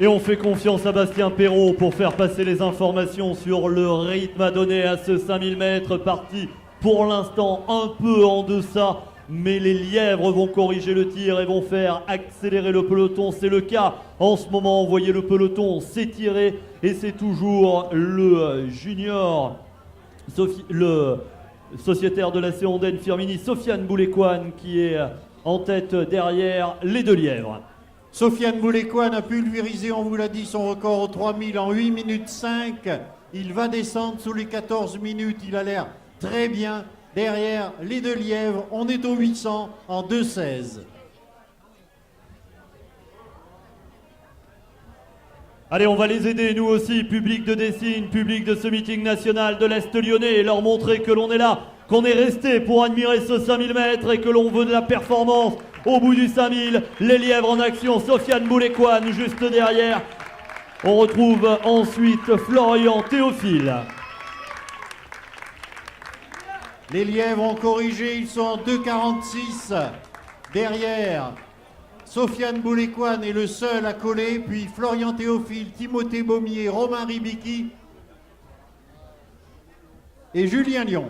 Et on fait confiance à Bastien Perrault pour faire passer les informations sur le rythme à donner à ce 5000 mètres, parti pour l'instant un peu en deçà, mais les lièvres vont corriger le tir et vont faire accélérer le peloton. C'est le cas en ce moment. Vous voyez le peloton s'étirer et c'est toujours le junior, le sociétaire de la Séondaine Firmini, Sofiane Boulekwane, qui est en tête derrière les 2 lièvres. Sofiane Boulekwane a pulvérisé, on vous l'a dit, son record au 3000 en 8 minutes 5. Il va descendre sous les 14 minutes. Il a l'air très bien derrière les 2 lièvres. On est au 800 en 2,16. Allez, on va les aider, nous aussi, public de Dessines, public de ce meeting national de l'Est lyonnais, et leur montrer que l'on est là, qu'on est resté pour admirer ce 5000 mètres et que l'on veut de la performance au bout du 5000. Les lièvres en action, Sofiane Boulekwane juste derrière. On retrouve ensuite Florian Théophile. Les lièvres ont corrigé, ils sont en 2,46 derrière. Sofiane Boulekwane est le seul à coller, puis Florian Théophile, Timothée Baumier, Romain Ribiki et Julien Lyon.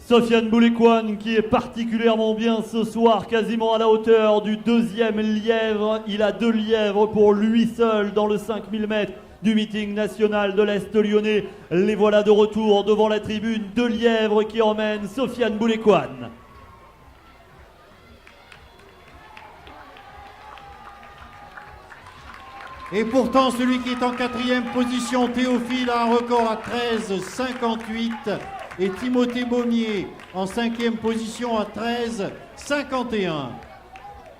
Sofiane Boulekwane qui est particulièrement bien ce soir, quasiment à la hauteur du 2e lièvre. Il a 2 lièvres pour lui seul dans le 5000 mètres du meeting national de l'Est lyonnais. Les voilà de retour devant la tribune. 2 lièvres qui emmènent Sofiane Boulekwane. Et pourtant, celui qui est en 4e position, Théophile, a un record à 13,58. Et Timothée Baumier en 5e position à 13,51.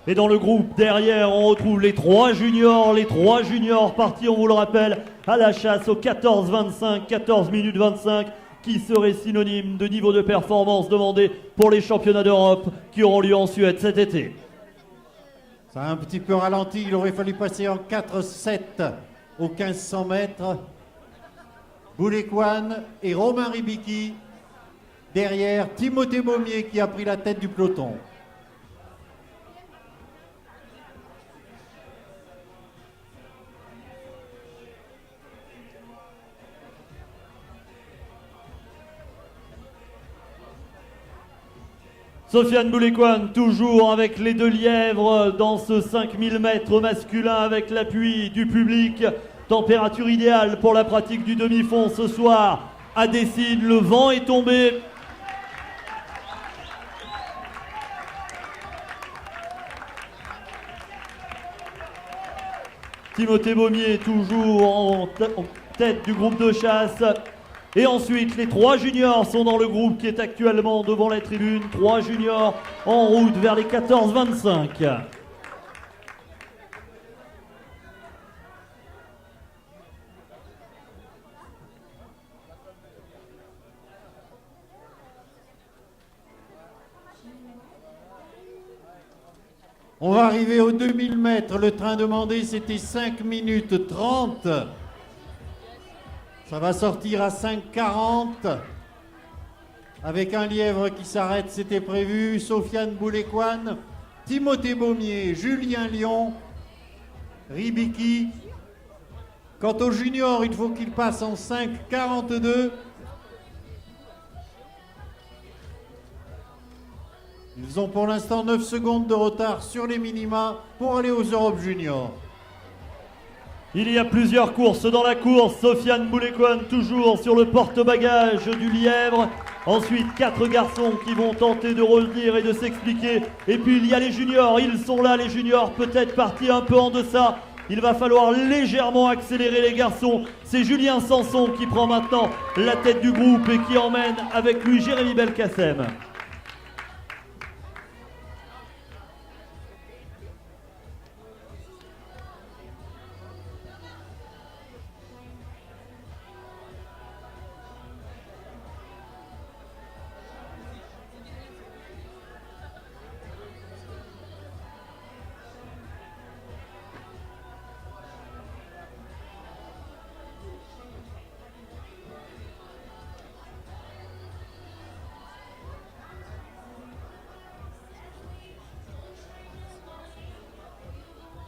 Et dans le groupe derrière, on retrouve les 3 juniors. Les 3 juniors partis, on vous le rappelle, à la chasse aux 14,25, 14 minutes 25, qui serait synonyme de niveau de performance demandé pour les championnats d'Europe qui auront lieu en Suède cet été. Ça a un petit peu ralenti, il aurait fallu passer en 4,7 aux 1500 mètres. Boulekwane et Romain Ribiki derrière Timothée Baumier qui a pris la tête du peloton. Sofiane Boulekwan, toujours avec les deux lièvres dans ce 5000 mètres masculin avec l'appui du public. Température idéale pour la pratique du demi-fond ce soir à Dessines. Le vent est tombé. Timothée Baumier toujours en tête du groupe de chasse. Et ensuite, les 3 juniors sont dans le groupe qui est actuellement devant la tribune. 3 juniors en route vers les 14-25. On va arriver aux 2000 mètres. Le train demandé, c'était 5 minutes 30. Ça va sortir à 5,40 avec un lièvre qui s'arrête, c'était prévu. Sofiane Boulekwan, Timothée Baumier, Julien Lion, Ribiki. Quant aux juniors, il faut qu'ils passent en 5,42. Ils ont pour l'instant 9 secondes de retard sur les minima pour aller aux Europes juniors. Il y a plusieurs courses dans la course. Sofiane Boulekwan toujours sur le porte-bagages du lièvre. Ensuite, 4 garçons qui vont tenter de revenir et de s'expliquer. Et puis il y a les juniors. Ils sont là, les juniors, peut-être partis un peu en deçà. Il va falloir légèrement accélérer les garçons. C'est Julien Sanson qui prend maintenant la tête du groupe et qui emmène avec lui Jérémy Belkacem.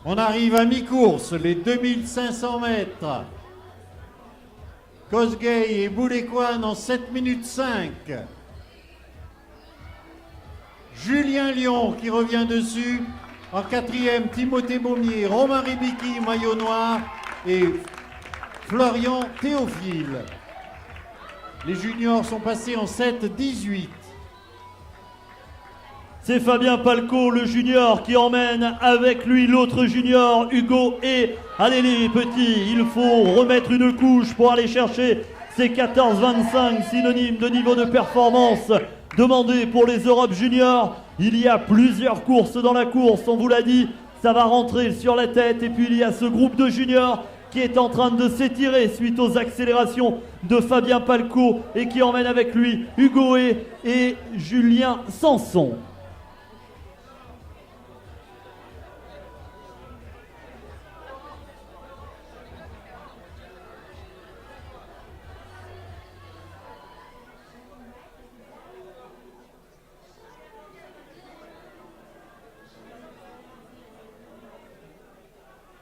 On arrive à mi-course, les 2500 mètres. Kosgei et Boulekwan en 7 minutes 5. Julien Lion qui revient dessus. En 4e, Timothée Baumier, Romain Ribiki, maillot noir et Florian Théophile. Les juniors sont passés en 7-18. C'est Fabien Palco, le junior, qui emmène avec lui l'autre junior, Hugo. Et allez les petits, il faut remettre une couche pour aller chercher ces 14-25, synonymes de niveau de performance demandé pour les Europes juniors. Il y a plusieurs courses dans la course, on vous l'a dit, ça va rentrer sur la tête. Et puis il y a ce groupe de juniors qui est en train de s'étirer suite aux accélérations de Fabien Palco et qui emmène avec lui Hugo et Julien Sanson.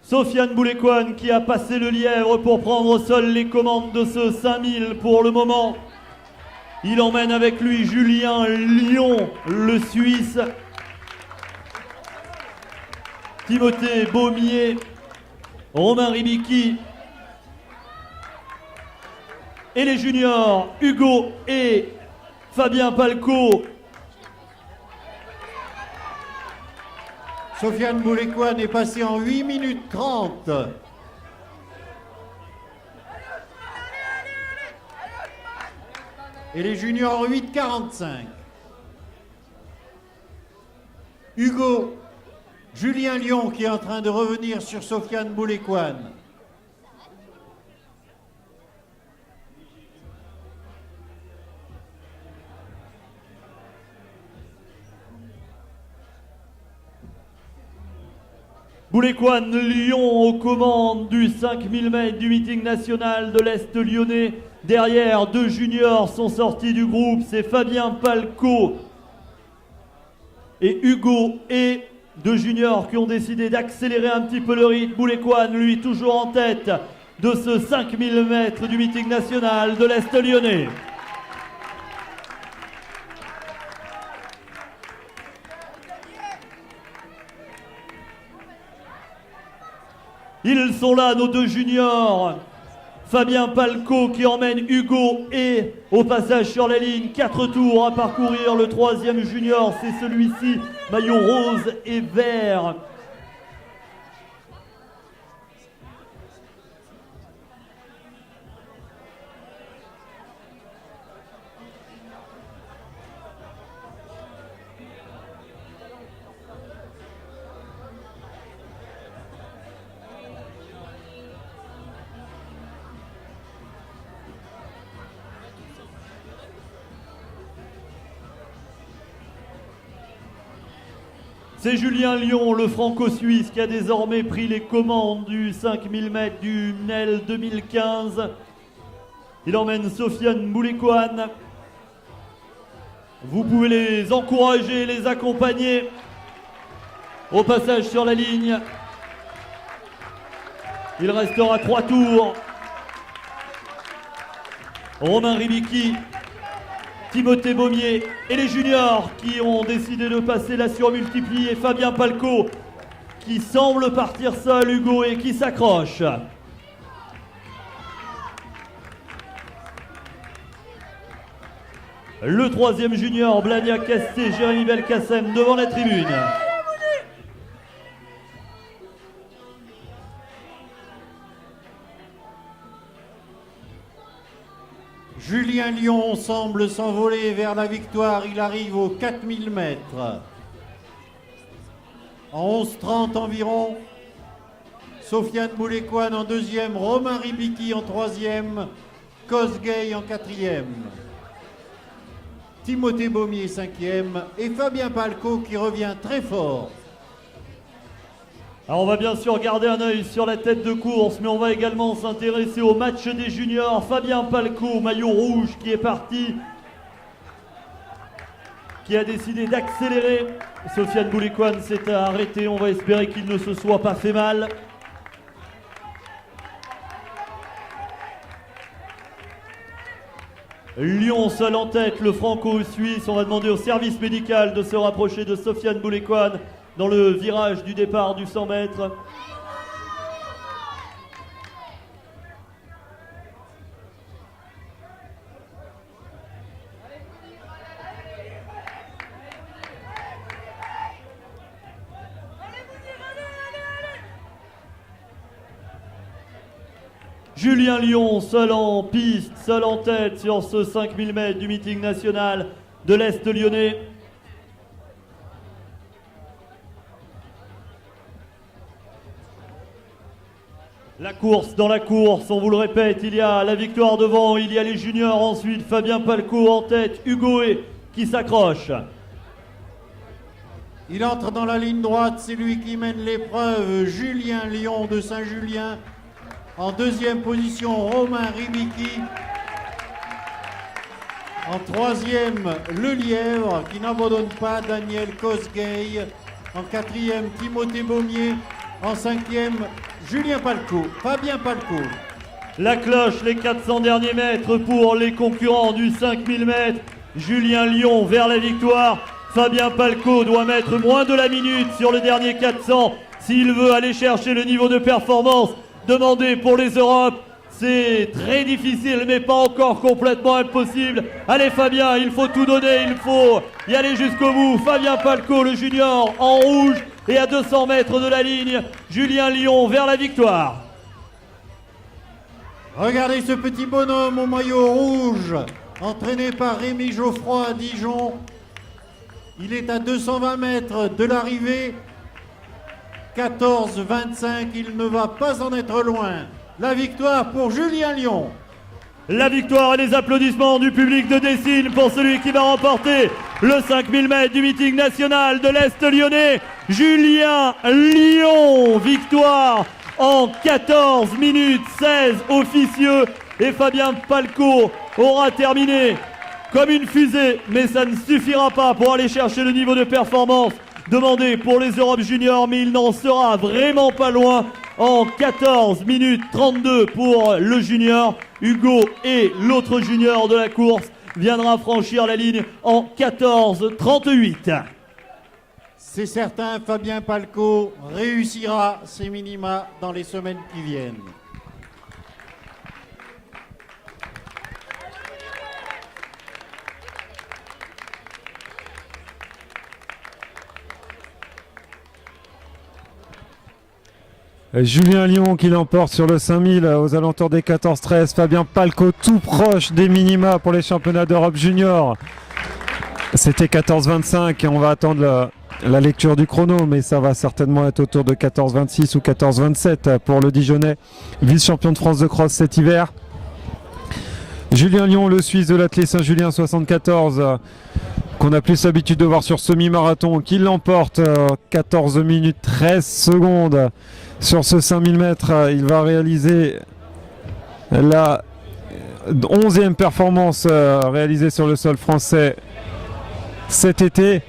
Sofiane Boulekwan qui a passé le lièvre pour prendre seul les commandes de ce 5000 pour le moment. Il emmène avec lui Julien Lion, le Suisse. Timothée Baumier, Romain Ribiki. Et les juniors, Hugo et Fabien Palco. Sofiane Boulekwan est passé en 8 minutes 30. Et les juniors en 8,45. Hugo, Julien Lion qui est en train de revenir sur Sofiane Boulekwan. Boulekwan Lyon aux commandes du 5000 mètres du meeting national de l'Est lyonnais. Derrière, 2 juniors sont sortis du groupe. C'est Fabien Palco et Hugo et 2 juniors qui ont décidé d'accélérer un petit peu le rythme. Boulekwan, lui, toujours en tête de ce 5000 mètres du meeting national de l'Est lyonnais. Ils sont là, nos deux juniors. Fabien Palco qui emmène Hugo et au passage sur la ligne, 4 tours à parcourir. Le troisième junior, c'est celui-ci, maillot rose et vert. C'est Julien Lion, le franco-suisse, qui a désormais pris les commandes du 5000 mètres du MNEL 2015. Il emmène Sofiane Boulekouane. Vous pouvez les encourager, les accompagner au passage sur la ligne. Il restera 3 tours. Romain Ribiki, Timothée Baumier et les juniors qui ont décidé de passer la surmultiplie et Fabien Palco qui semble partir seul, Hugo, et qui s'accroche. Le troisième junior, Blania Casté, Jérémy Belkacem devant la tribune. Julien Lion semble s'envoler vers la victoire. Il arrive aux 4000 mètres. En 11h30 environ, Sofiane Boulekouane en deuxième, Romain Ribiki en troisième, Kosgei en quatrième, Timothée Baumier cinquième et Fabien Palco qui revient très fort. Alors on va bien sûr garder un œil sur la tête de course, mais on va également s'intéresser au match des juniors. Fabien Palco, maillot rouge, qui est parti, qui a décidé d'accélérer. Sofiane Boulekouane s'est arrêté, on va espérer qu'il ne se soit pas fait mal. Lyon seul en tête, le franco-suisse. On va demander au service médical de se rapprocher de Sofiane Boulekouane dans le virage du départ du 100 mètres. Julien Lion, seul en piste, seul en tête sur ce 5000 mètres du meeting national de l'Est lyonnais. La course dans la course, on vous le répète, il y a la victoire devant, il y a les juniors ensuite, Fabien Palco en tête, Hugo et qui s'accroche. Il entre dans la ligne droite, c'est lui qui mène l'épreuve, Julien Lion de Saint-Julien. En deuxième position, Romain Ribiki. En troisième, Le Lièvre, qui n'abandonne pas, Daniel Kosgei. En quatrième, Timothée Baumier. En cinquième, Julien Palco, Fabien Palco. La cloche, les 400 derniers mètres pour les concurrents du 5000 mètres. Julien Lion vers la victoire. Fabien Palco doit mettre moins de la minute sur le dernier 400 s'il veut aller chercher le niveau de performance demandé pour les Europes. C'est très difficile, mais pas encore complètement impossible. Allez Fabien, il faut tout donner, il faut y aller jusqu'au bout. Fabien Palco, le junior, en rouge et à 200 mètres de la ligne. Julien Lion vers la victoire. Regardez ce petit bonhomme au maillot rouge, entraîné par Rémi Geoffroy à Dijon. Il est à 220 mètres de l'arrivée. 14-25, il ne va pas en être loin. La victoire pour Julien Lion. La victoire et les applaudissements du public de Dessines pour celui qui va remporter le 5000 mètres du meeting national de l'Est lyonnais. Julien Lion, victoire en 14 minutes 16 officieux. Et Fabien Palco aura terminé comme une fusée, mais ça ne suffira pas pour aller chercher le niveau de performance demandé pour les Europes juniors, mais il n'en sera vraiment pas loin en 14 minutes 32 pour le junior. Hugo et l'autre junior de la course viendra franchir la ligne en 14-38. C'est certain, Fabien Palco réussira ses minima dans les semaines qui viennent. Julien Lyon qui l'emporte sur le 5000 aux alentours des 14-13. Fabien Palco tout proche des minima pour les championnats d'Europe junior. C'était 14-25 et on va attendre la lecture du chrono, mais ça va certainement être autour de 14-26 ou 14-27 pour le Dijonais, vice-champion de France de cross cet hiver. Julien Lyon, le Suisse de l'Athlé Saint-Julien 74, qu'on a plus l'habitude de voir sur semi-marathon, qui l'emporte 14 minutes 13 secondes sur ce 5000 mètres. Il va réaliser la 11e performance réalisée sur le sol français cet été.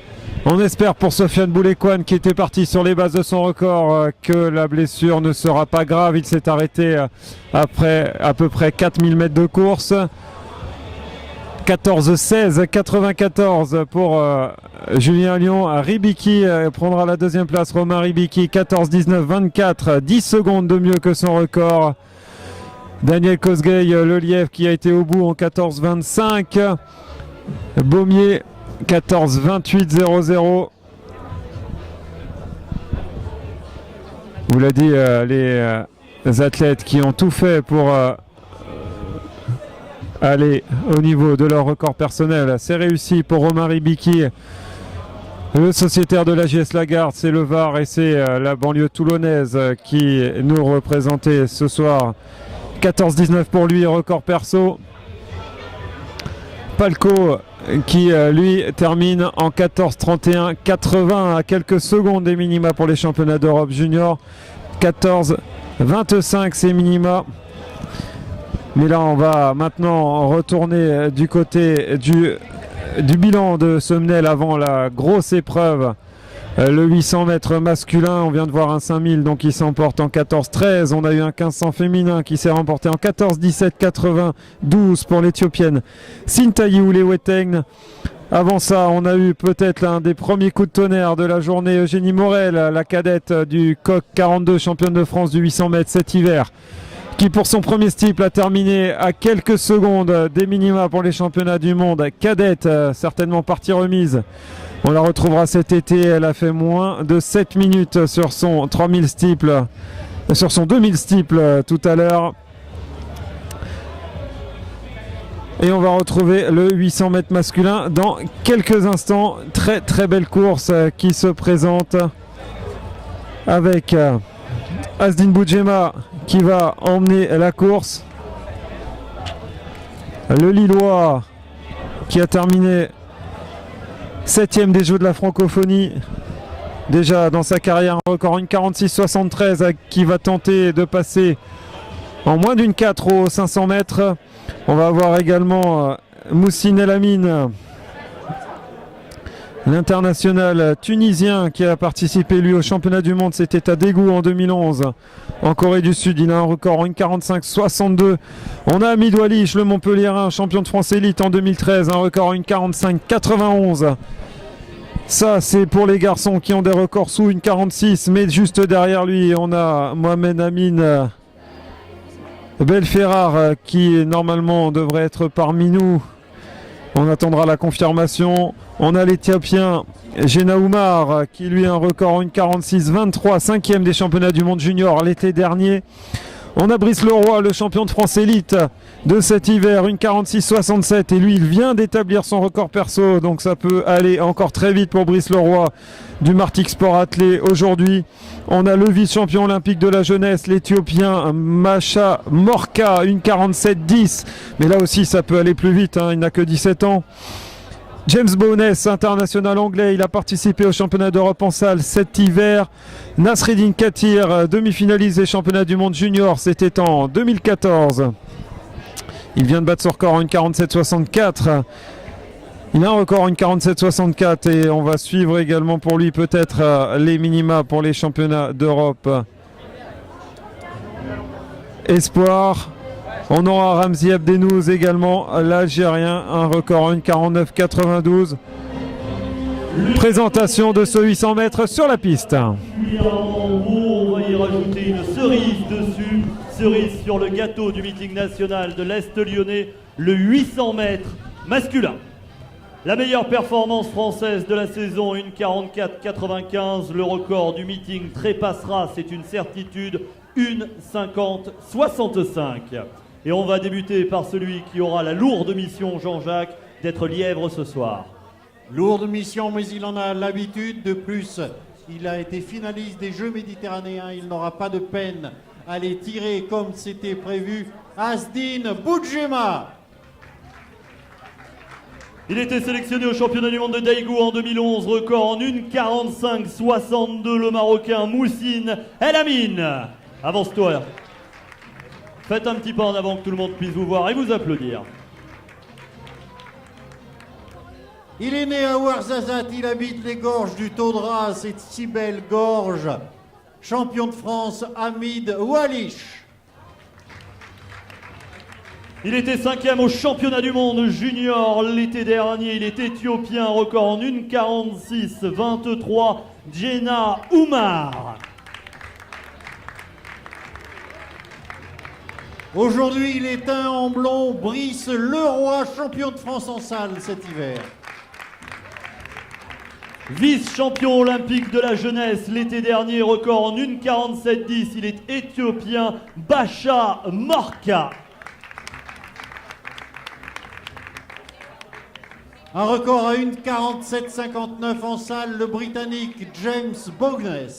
On espère pour Sofiane Boulekwan, qui était parti sur les bases de son record, que la blessure ne sera pas grave. Il s'est arrêté après à peu près 4000 mètres de course. 14-16-94 pour Julien Lyon. Ribiki prendra la deuxième place. Romain Ribiki 14-19-24, 10 secondes de mieux que son record. Daniel Kosgei, le Lièvre, qui a été au bout en 14-25. Baumier 14-28-00. Vous l'a dit, les athlètes qui ont tout fait pour aller au niveau de leur record personnel. C'est réussi pour Romain Ribiki, le sociétaire de la JS Lagarde. C'est le Var et c'est la banlieue toulonnaise qui nous représentait ce soir. 14-19 pour lui, record perso. Palco qui lui termine en 14-31, 80 à quelques secondes des minima pour les championnats d'Europe junior. 14-25 c'est minima. Mais là on va maintenant retourner du côté du bilan de Somnel avant la grosse épreuve. Le 800 mètres masculin, on vient de voir un 5000 donc il s'emporte en 14-13. On a eu un 1500 féminin qui s'est remporté en 14-17-92 pour l'Éthiopienne Sintayi Leweteng. Avant ça, on a eu peut-être l'un des premiers coups de tonnerre de la journée, Eugénie Morel, la cadette du COQ 42, championne de France du 800 mètres cet hiver, qui pour son premier steeple a terminé à quelques secondes des minima pour les championnats du monde. Cadette, certainement partie remise. On la retrouvera cet été. Elle a fait moins de 7 minutes sur son 3000 steeple, sur son 2000 steeple tout à l'heure. Et on va retrouver le 800 mètres masculin dans quelques instants. Très très belle course qui se présente avec Asdin Boudjema qui va emmener la course. Le Lillois qui a terminé 7e des Jeux de la francophonie. Déjà dans sa carrière, un record, une 46-73 qui va tenter de passer en moins d'une 4 aux 500 mètres. On va avoir également Moussine El Amin, l'international tunisien qui a participé lui au championnat du monde. C'était à Daegu en 2011 en Corée du Sud. Il a un record en 1,45,62. On a Hamid Walish, le Montpellierin, champion de France élite en 2013, un record en 1,45,91. Ça c'est pour les garçons qui ont des records sous 1,46, mais juste derrière lui on a Mohamed Amin Belferrar qui normalement devrait être parmi nous. On attendra la confirmation. On a l'Éthiopien Gena Oumar qui lui a un record en 1,46,23, 5e des championnats du monde junior l'été dernier. On a Brice Leroy, le champion de France élite de cet hiver, 1,46,67 et lui il vient d'établir son record perso, donc ça peut aller encore très vite pour Brice Leroy du Martix Sport Athlé aujourd'hui. On a le vice-champion olympique de la jeunesse, l'Éthiopien Macha Morka, 1,47,10, mais là aussi ça peut aller plus vite, hein, il n'a que 17 ans. James Bowness, international anglais, il a participé au championnat d'Europe en salle cet hiver. Nasreddin Katir, demi-finaliste des championnats du monde junior, c'était en 2014. Il vient de battre son record en 1,47,64. Il a un record en 1,47,64 et on va suivre également pour lui peut-être les minima pour les championnats d'Europe. Espoir. On aura Ramzi Abdenouz également, l'Algérien, un record en 1,49,92. présentation de ce 800 mètres sur la piste. On va y rajouter une cerise dessus, cerise sur le gâteau du meeting national de l'Est lyonnais, le 800 mètres masculin. La meilleure performance française de la saison, une 44,95. Le record du meeting trépassera, c'est une certitude, une 50,65. Et on va débuter par celui qui aura la lourde mission, Jean-Jacques, d'être lièvre ce soir. Lourde mission, mais il en a l'habitude. De plus, il a été finaliste des Jeux méditerranéens. Il n'aura pas de peine à les tirer comme c'était prévu. Asdin Boudjema. Il était sélectionné au championnat du monde de Daegu en 2011, record en 1,45,62, le Marocain Moussine El Amin. Avance-toi. Faites un petit pas en avant que tout le monde puisse vous voir et vous applaudir. Il est né à Ouarzazate, il habite les gorges du Taudras, cette si belle gorge. Champion de France, Hamid Walish. Il était 5e au championnat du monde junior l'été dernier. Il est éthiopien, record en 1,46,23. Jenna Oumar. Aujourd'hui, il est teint en blond. Brice Leroy, champion de France en salle cet hiver. Vice-champion olympique de la jeunesse l'été dernier, record en 1,47,10. Il est éthiopien, Bacha Morka. Un record à 1,47,59 en salle, le Britannique James Bognes.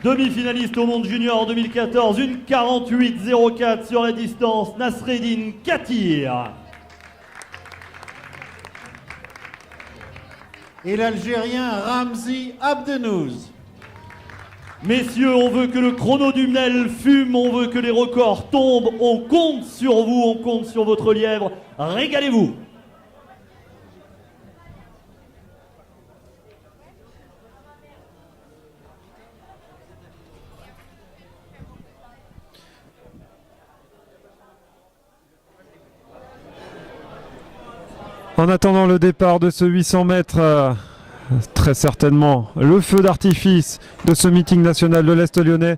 Demi-finaliste au monde junior 2014, 1,48,04 sur la distance, Nasreddin Katir. Et l'Algérien Ramzi Abdenouz. Messieurs, on veut que le chrono du Mnel fume, on veut que les records tombent, on compte sur vous, on compte sur votre lièvre, régalez-vous. En attendant le départ de ce 800 mètres, très certainement le feu d'artifice de ce meeting national de l'Est lyonnais.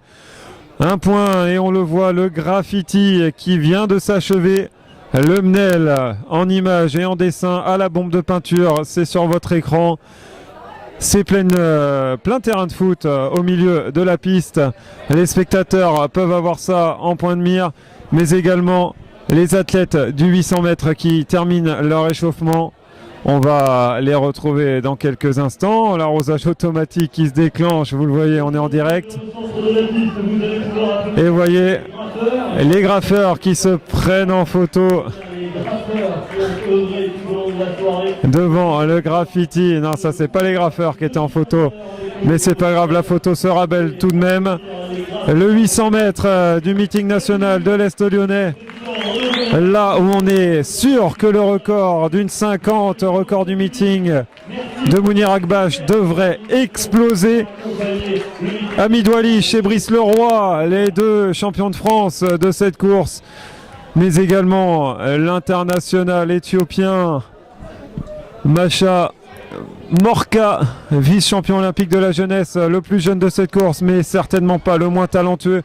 Un point et on le voit, le graffiti qui vient de s'achever. Le Mnel en image et en dessin à la bombe de peinture, c'est sur votre écran. C'est plein terrain de foot au milieu de la piste. Les spectateurs peuvent avoir ça en point de mire, mais également les athlètes du 800 mètres qui terminent leur échauffement. On va les retrouver dans quelques instants. L'arrosage automatique qui se déclenche, vous le voyez, on est en direct. Et vous voyez les graffeurs qui se prennent en photo devant le graffiti. Non, ça c'est pas les graffeurs qui étaient en photo, mais c'est pas grave, la photo sera belle tout de même. Le 800 mètres du meeting national de l'Est lyonnais. Là où on est sûr que le record d'une 50, record du meeting de Mounir Akbash devrait exploser. Hamid Walish et Brice Leroy, les deux champions de France de cette course, mais également l'international éthiopien Bacha Morka, vice-champion olympique de la jeunesse, le plus jeune de cette course, mais certainement pas le moins talentueux.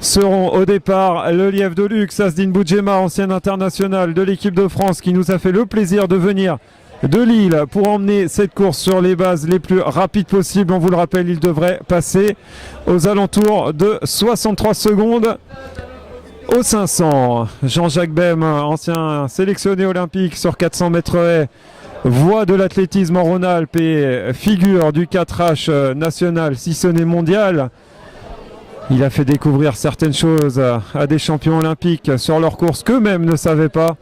Seront au départ le lièvre de luxe Asdin Boudjema, ancien international de l'équipe de France, qui nous a fait le plaisir de venir de Lille pour emmener cette course sur les bases les plus rapides possibles. On vous le rappelle, il devrait passer aux alentours de 63 secondes au 500. Jean-Jacques Bem, ancien sélectionné olympique sur 400 mètres haies, voix de l'athlétisme en Rhône-Alpes et figure du 4H national, si ce n'est mondial. Il a fait découvrir certaines choses à des champions olympiques sur leur course qu'eux-mêmes ne savaient pas.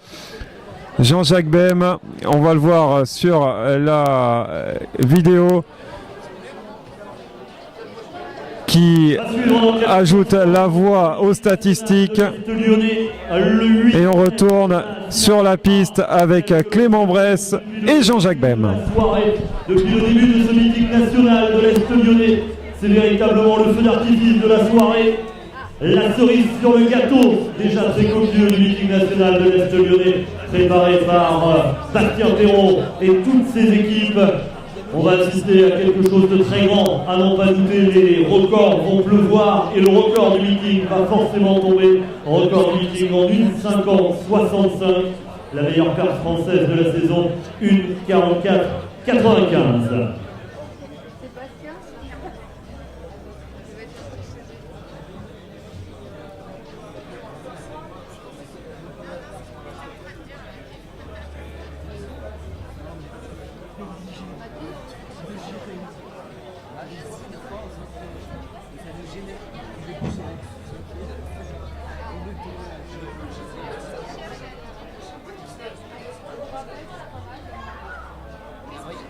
Jean-Jacques Bem, on va le voir sur la vidéo, qui ajoute la voix aux statistiques. Et on retourne sur la piste avec Clément Bresse et Jean-Jacques Bem. Depuis le début de ce meeting national de l'Est lyonnais, c'est véritablement le feu d'artifice de la soirée. La cerise sur le gâteau, déjà très copieux du meeting national de l'Est lyonnais. préparé par Bastien Perrault et toutes ses équipes. On va assister à quelque chose de très grand. À n'en pas douter, les records vont pleuvoir et le record du meeting va forcément tomber. Record du meeting en 1:50-65. La meilleure perte française de la saison, 1:44-95.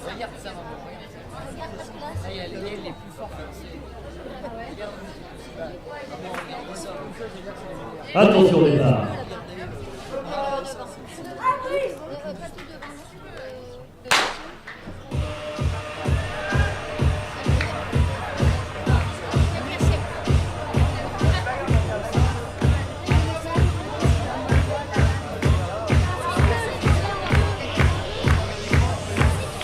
Regarde ça, maman. Regarde parce que là, elle est plus forte. Attention départ.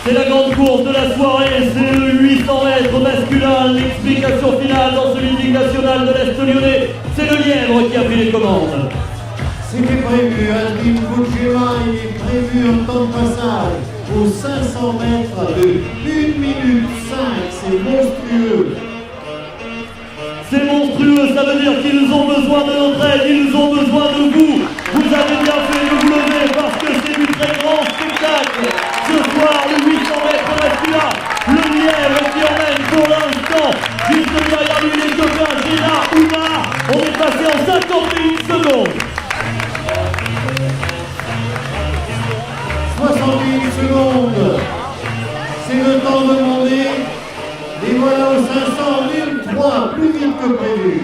C'est la grande course de la soirée, c'est le 800 mètres masculin, l'explication finale dans ce meeting national de l'Est lyonnais, c'est le Lièvre qui a pris les commandes. C'était prévu, Aldine Boudjema, il est prévu un temps de passage aux 500 mètres de 1 minute 5, c'est monstrueux. C'est monstrueux, ça veut dire qu'ils ont besoin de notre aide, ils ont besoin de vous. Vous avez bien fait de vous lever parce que c'est du très grand spectacle. Ce soir, le 800 mètres masculin, le Lièvre qui emmène pour l'instant, juste derrière lui, les copains Gina, Oumar. On est passé en 51 secondes. 71 secondes, c'est le temps demandé. Et voilà aux 500, 1-3, plus vite que prévu.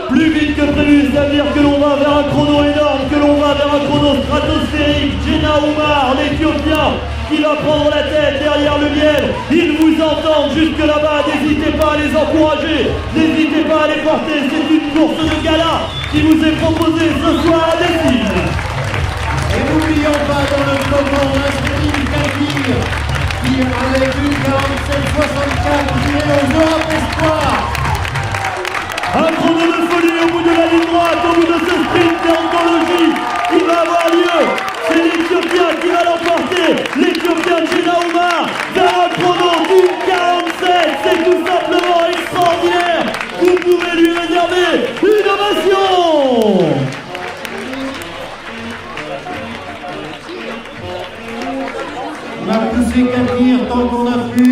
Plus vite que prévu, ça veut dire que l'on va vers un chrono énorme, que l'on va vers un chrono stratosphérique. Gina Oumar, l'Éthiopien, qui va prendre la tête derrière le Lièvre. Ils vous entendent jusque là-bas, n'hésitez pas à les encourager, n'hésitez pas à les porter. C'est une course de gala qui vous est proposée ce soir à Delphine. Et n'oublions pas dans le peloton Nasreddine Kakir, qui avec une 47-64 tiré aux Europe Espoir. Un chrono de folie au bout de la ligne droite, au bout de ce sprint d'anthologie qui va avoir lieu. C'est l'Éthiopien qui va l'emporter, l'Éthiopien Gina Oumar, vers un chrono d'1:47, c'est tout simplement extraordinaire. Vous pouvez lui réserver une ovation. On a poussé Kakir tant qu'on a pu.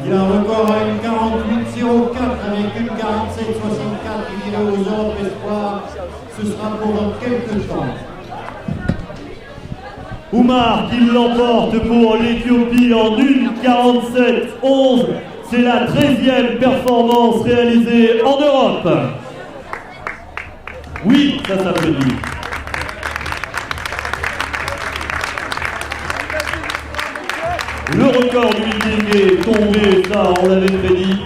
Il a un record à 1:48-04 avec 1:47-64 il est aux Europes Espoir. Ce sera pour dans quelques temps. Oumar qui l'emporte pour l'Éthiopie en 1:47-11. C'est la 13e performance réalisée en Europe. Oui, ça s'applaudit. Le record du meeting est tombé, ça on l'avait prédit.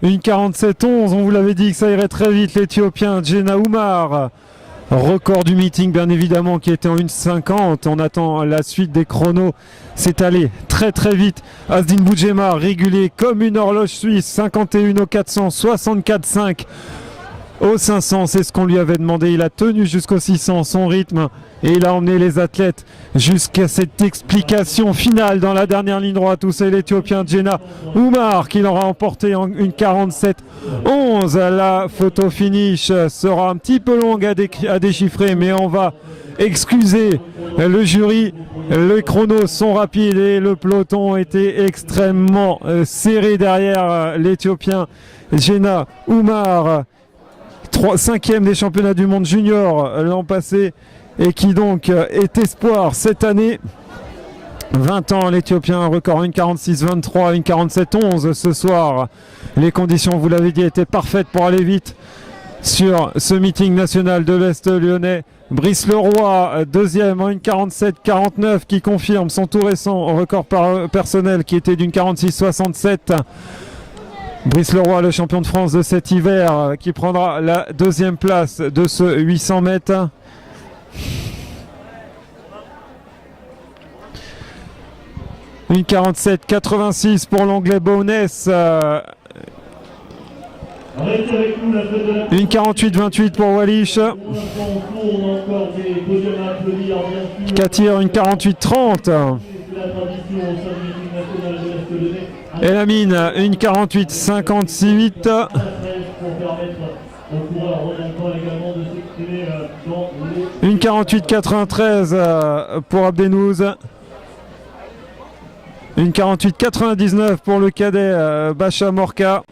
Une 47-11, on vous l'avait dit que ça irait très vite, l'Éthiopien Gina Oumar. Record du meeting bien évidemment qui était en 1:50. On attend la suite des chronos. C'est allé très très vite. Asdin Boudjema régulier comme une horloge suisse. 51 au 400, 64,5 au 500. C'est ce qu'on lui avait demandé. Il a tenu jusqu'au 600 son rythme et il a emmené les athlètes jusqu'à cette explication finale dans la dernière ligne droite où c'est l'Éthiopien Gina Oumar qui l'aura emporté en 1:47-11. La photo finish sera un petit peu longue à déchiffrer, mais on va excuser le jury. Les chronos sont rapides et le peloton était extrêmement serré derrière l'Éthiopien Gina Oumar, 5e des championnats du monde junior l'an passé et qui donc est espoir cette année. 20 ans, l'Éthiopien, record 1:46-23, 1:47-11 ce soir. Les conditions, vous l'avez dit, étaient parfaites pour aller vite. sur ce meeting national de l'Est lyonnais. Brice Leroy, deuxième en 1,47,49 qui confirme son tout récent record personnel qui était d'une 46,67. Brice Leroy, le champion de France de cet hiver, qui prendra la deuxième place de ce 800 mètres. Une 47,86 pour l'anglais Bowness. Une 48,28 pour Wallish. Katir, une 48,30. Et la mine, une 48,58. Une 48,93 pour Abdenouz. Une 48,99 pour le cadet Bacha Morka.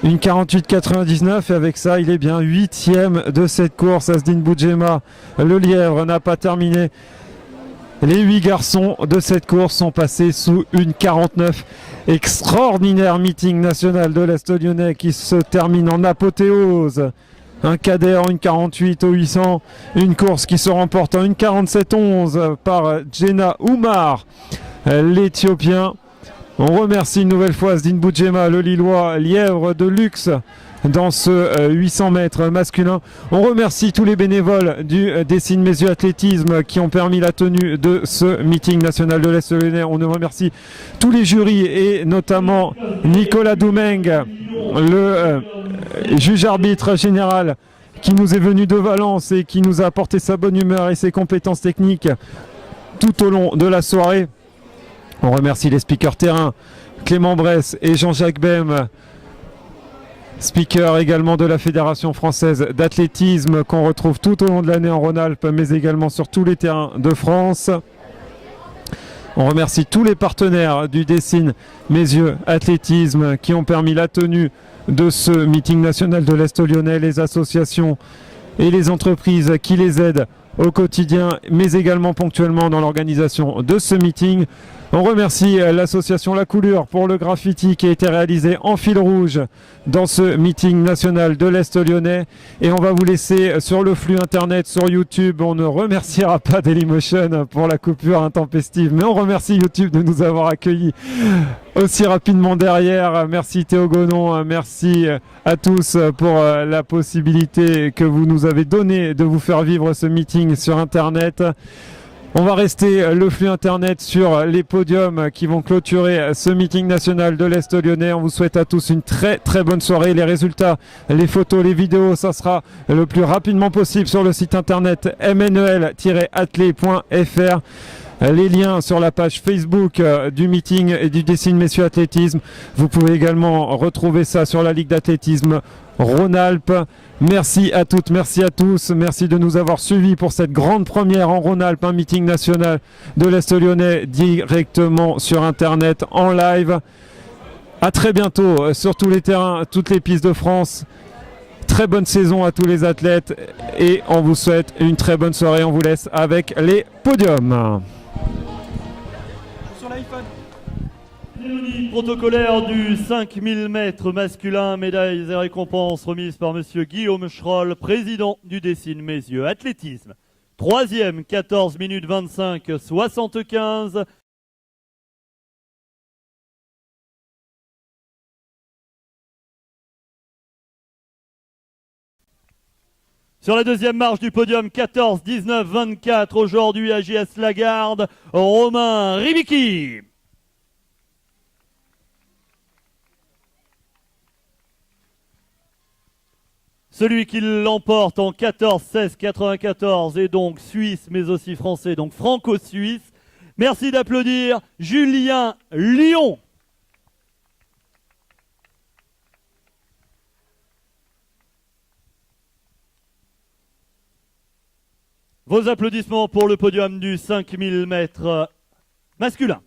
Une 48,99 et avec ça il est bien 8e de cette course. Asdin Boudjema, le lièvre, n'a pas terminé. Les 8 garçons de cette course sont passés sous une 49. Extraordinaire meeting national de l'Est lyonnais qui se termine en apothéose. Un cadet en une 48 au 800. Une course qui se remporte en une 47,11 par Jenna Oumar, l'Éthiopien. On remercie une nouvelle fois Asdin Boudjema, le Lillois, lièvre de luxe dans ce 800 mètres masculin. On remercie tous les bénévoles du Dessine Mes Yeux Athlétisme qui ont permis la tenue de ce meeting national de l'Est lyonnais. On remercie tous les jurys et notamment Nicolas Doumeng, le juge arbitre général qui nous est venu de Valence et qui nous a apporté sa bonne humeur et ses compétences techniques tout au long de la soirée. On remercie les speakers terrain, Clément Bresse et Jean-Jacques Bem, speaker également de la Fédération française d'athlétisme qu'on retrouve tout au long de l'année en Rhône-Alpes, mais également sur tous les terrains de France. On remercie tous les partenaires du Dessine Mes Yeux Athlétisme qui ont permis la tenue de ce meeting national de l'Est lyonnais, les associations et les entreprises qui les aident au quotidien, mais également ponctuellement dans l'organisation de ce meeting. On remercie l'association La Coulure pour le graffiti qui a été réalisé en fil rouge dans ce meeting national de l'Est lyonnais. Et on va vous laisser sur le flux internet, sur YouTube. On ne remerciera pas Dailymotion pour la coupure intempestive, mais on remercie YouTube de nous avoir accueillis aussi rapidement derrière. Merci Théo Gonon, merci à tous pour la possibilité que vous nous avez donnée de vous faire vivre ce meeting sur internet. On va rester le flux internet sur les podiums qui vont clôturer ce meeting national de l'Est lyonnais. On vous souhaite à tous une très très bonne soirée. Les résultats, les photos, les vidéos, ça sera le plus rapidement possible sur le site internet mnel-athlé.fr. Les liens sur la page Facebook du meeting et du Dessine Mes Yeux Athlétisme. Vous pouvez également retrouver ça sur la Ligue d'athlétisme Rhône-Alpes. Merci à toutes, merci à tous, merci de nous avoir suivis pour cette grande première en Rhône-Alpes, un meeting national de l'Est lyonnais directement sur internet en live. À très bientôt sur tous les terrains, toutes les pistes de France. Très bonne saison à tous les athlètes et on vous souhaite une très bonne soirée. On vous laisse avec les podiums. Sur l'iPhone. Cérémonie protocolaire du 5000 mètres masculin, médailles et récompenses remises par monsieur Guillaume Schroll, président du Dessine Mes Yeux Athlétisme. Troisième, 14 minutes 25, 75. Sur la deuxième marche du podium, 14, 19, 24, aujourd'hui à JS Lagarde, Romain Ribicki. Celui qui l'emporte en 14, 16, 94 est donc suisse, mais aussi français, donc franco-suisse. Merci d'applaudir Julien Lyon. Vos applaudissements pour le podium du 5000 mètres masculin.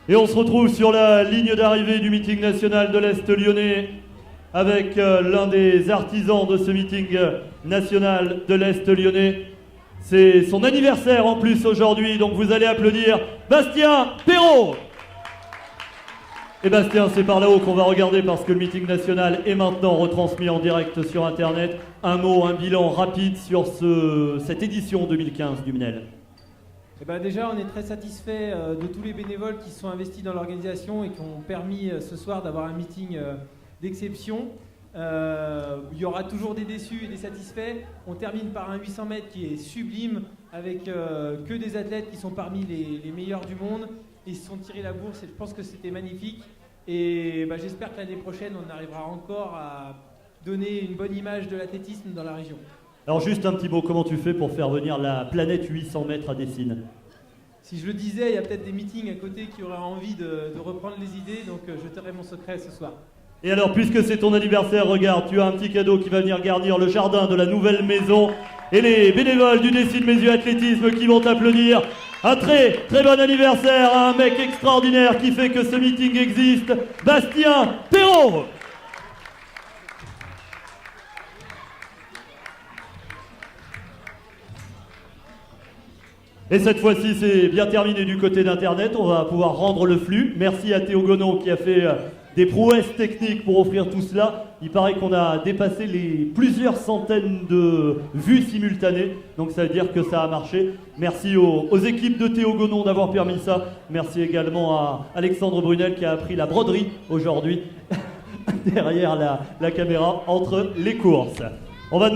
Et on se retrouve sur la ligne d'arrivée du meeting national de l'Est lyonnais avec l'un des artisans de ce meeting national de l'Est lyonnais. C'est son anniversaire en plus aujourd'hui, donc vous allez applaudir Bastien Perrault. Et Bastien, c'est par là-haut qu'on va regarder parce que le meeting national est maintenant retransmis en direct sur Internet. Un mot, un bilan rapide sur cette édition 2015 du MNEL. Eh ben déjà, on est très satisfait de tous les bénévoles qui se sont investis dans l'organisation et qui ont permis ce soir d'avoir un meeting d'exception. Il y aura toujours des déçus et des satisfaits. On termine par un 800 mètres qui est sublime avec que des athlètes qui sont parmi les meilleurs du monde. Ils se sont tirés la bourse et je pense que c'était magnifique. Et j'espère que l'année prochaine, on arrivera encore à donner une bonne image de l'athlétisme dans la région. Alors juste un petit mot, comment tu fais pour faire venir la planète 800 mètres à Dessines? Si je le disais, il y a peut-être des meetings à côté qui auraient envie de reprendre les idées, donc je tairai mon secret ce soir. Et alors, puisque c'est ton anniversaire, regarde, tu as un petit cadeau qui va venir garnir le jardin de la nouvelle maison. Et les bénévoles du Dessines Mes Yeux Athlétisme qui vont t'applaudir. Un très très bon anniversaire à un mec extraordinaire qui fait que ce meeting existe, Bastien Perrault. Et cette fois-ci, c'est bien terminé du côté d'Internet. On va pouvoir rendre le flux. Merci à Théo Gonon qui a fait des prouesses techniques pour offrir tout cela. Il paraît qu'on a dépassé les plusieurs centaines de vues simultanées. Donc ça veut dire que ça a marché. Merci aux équipes de Théo Gonon d'avoir permis ça. Merci également à Alexandre Brunel qui a appris la broderie aujourd'hui derrière la caméra entre les courses. On va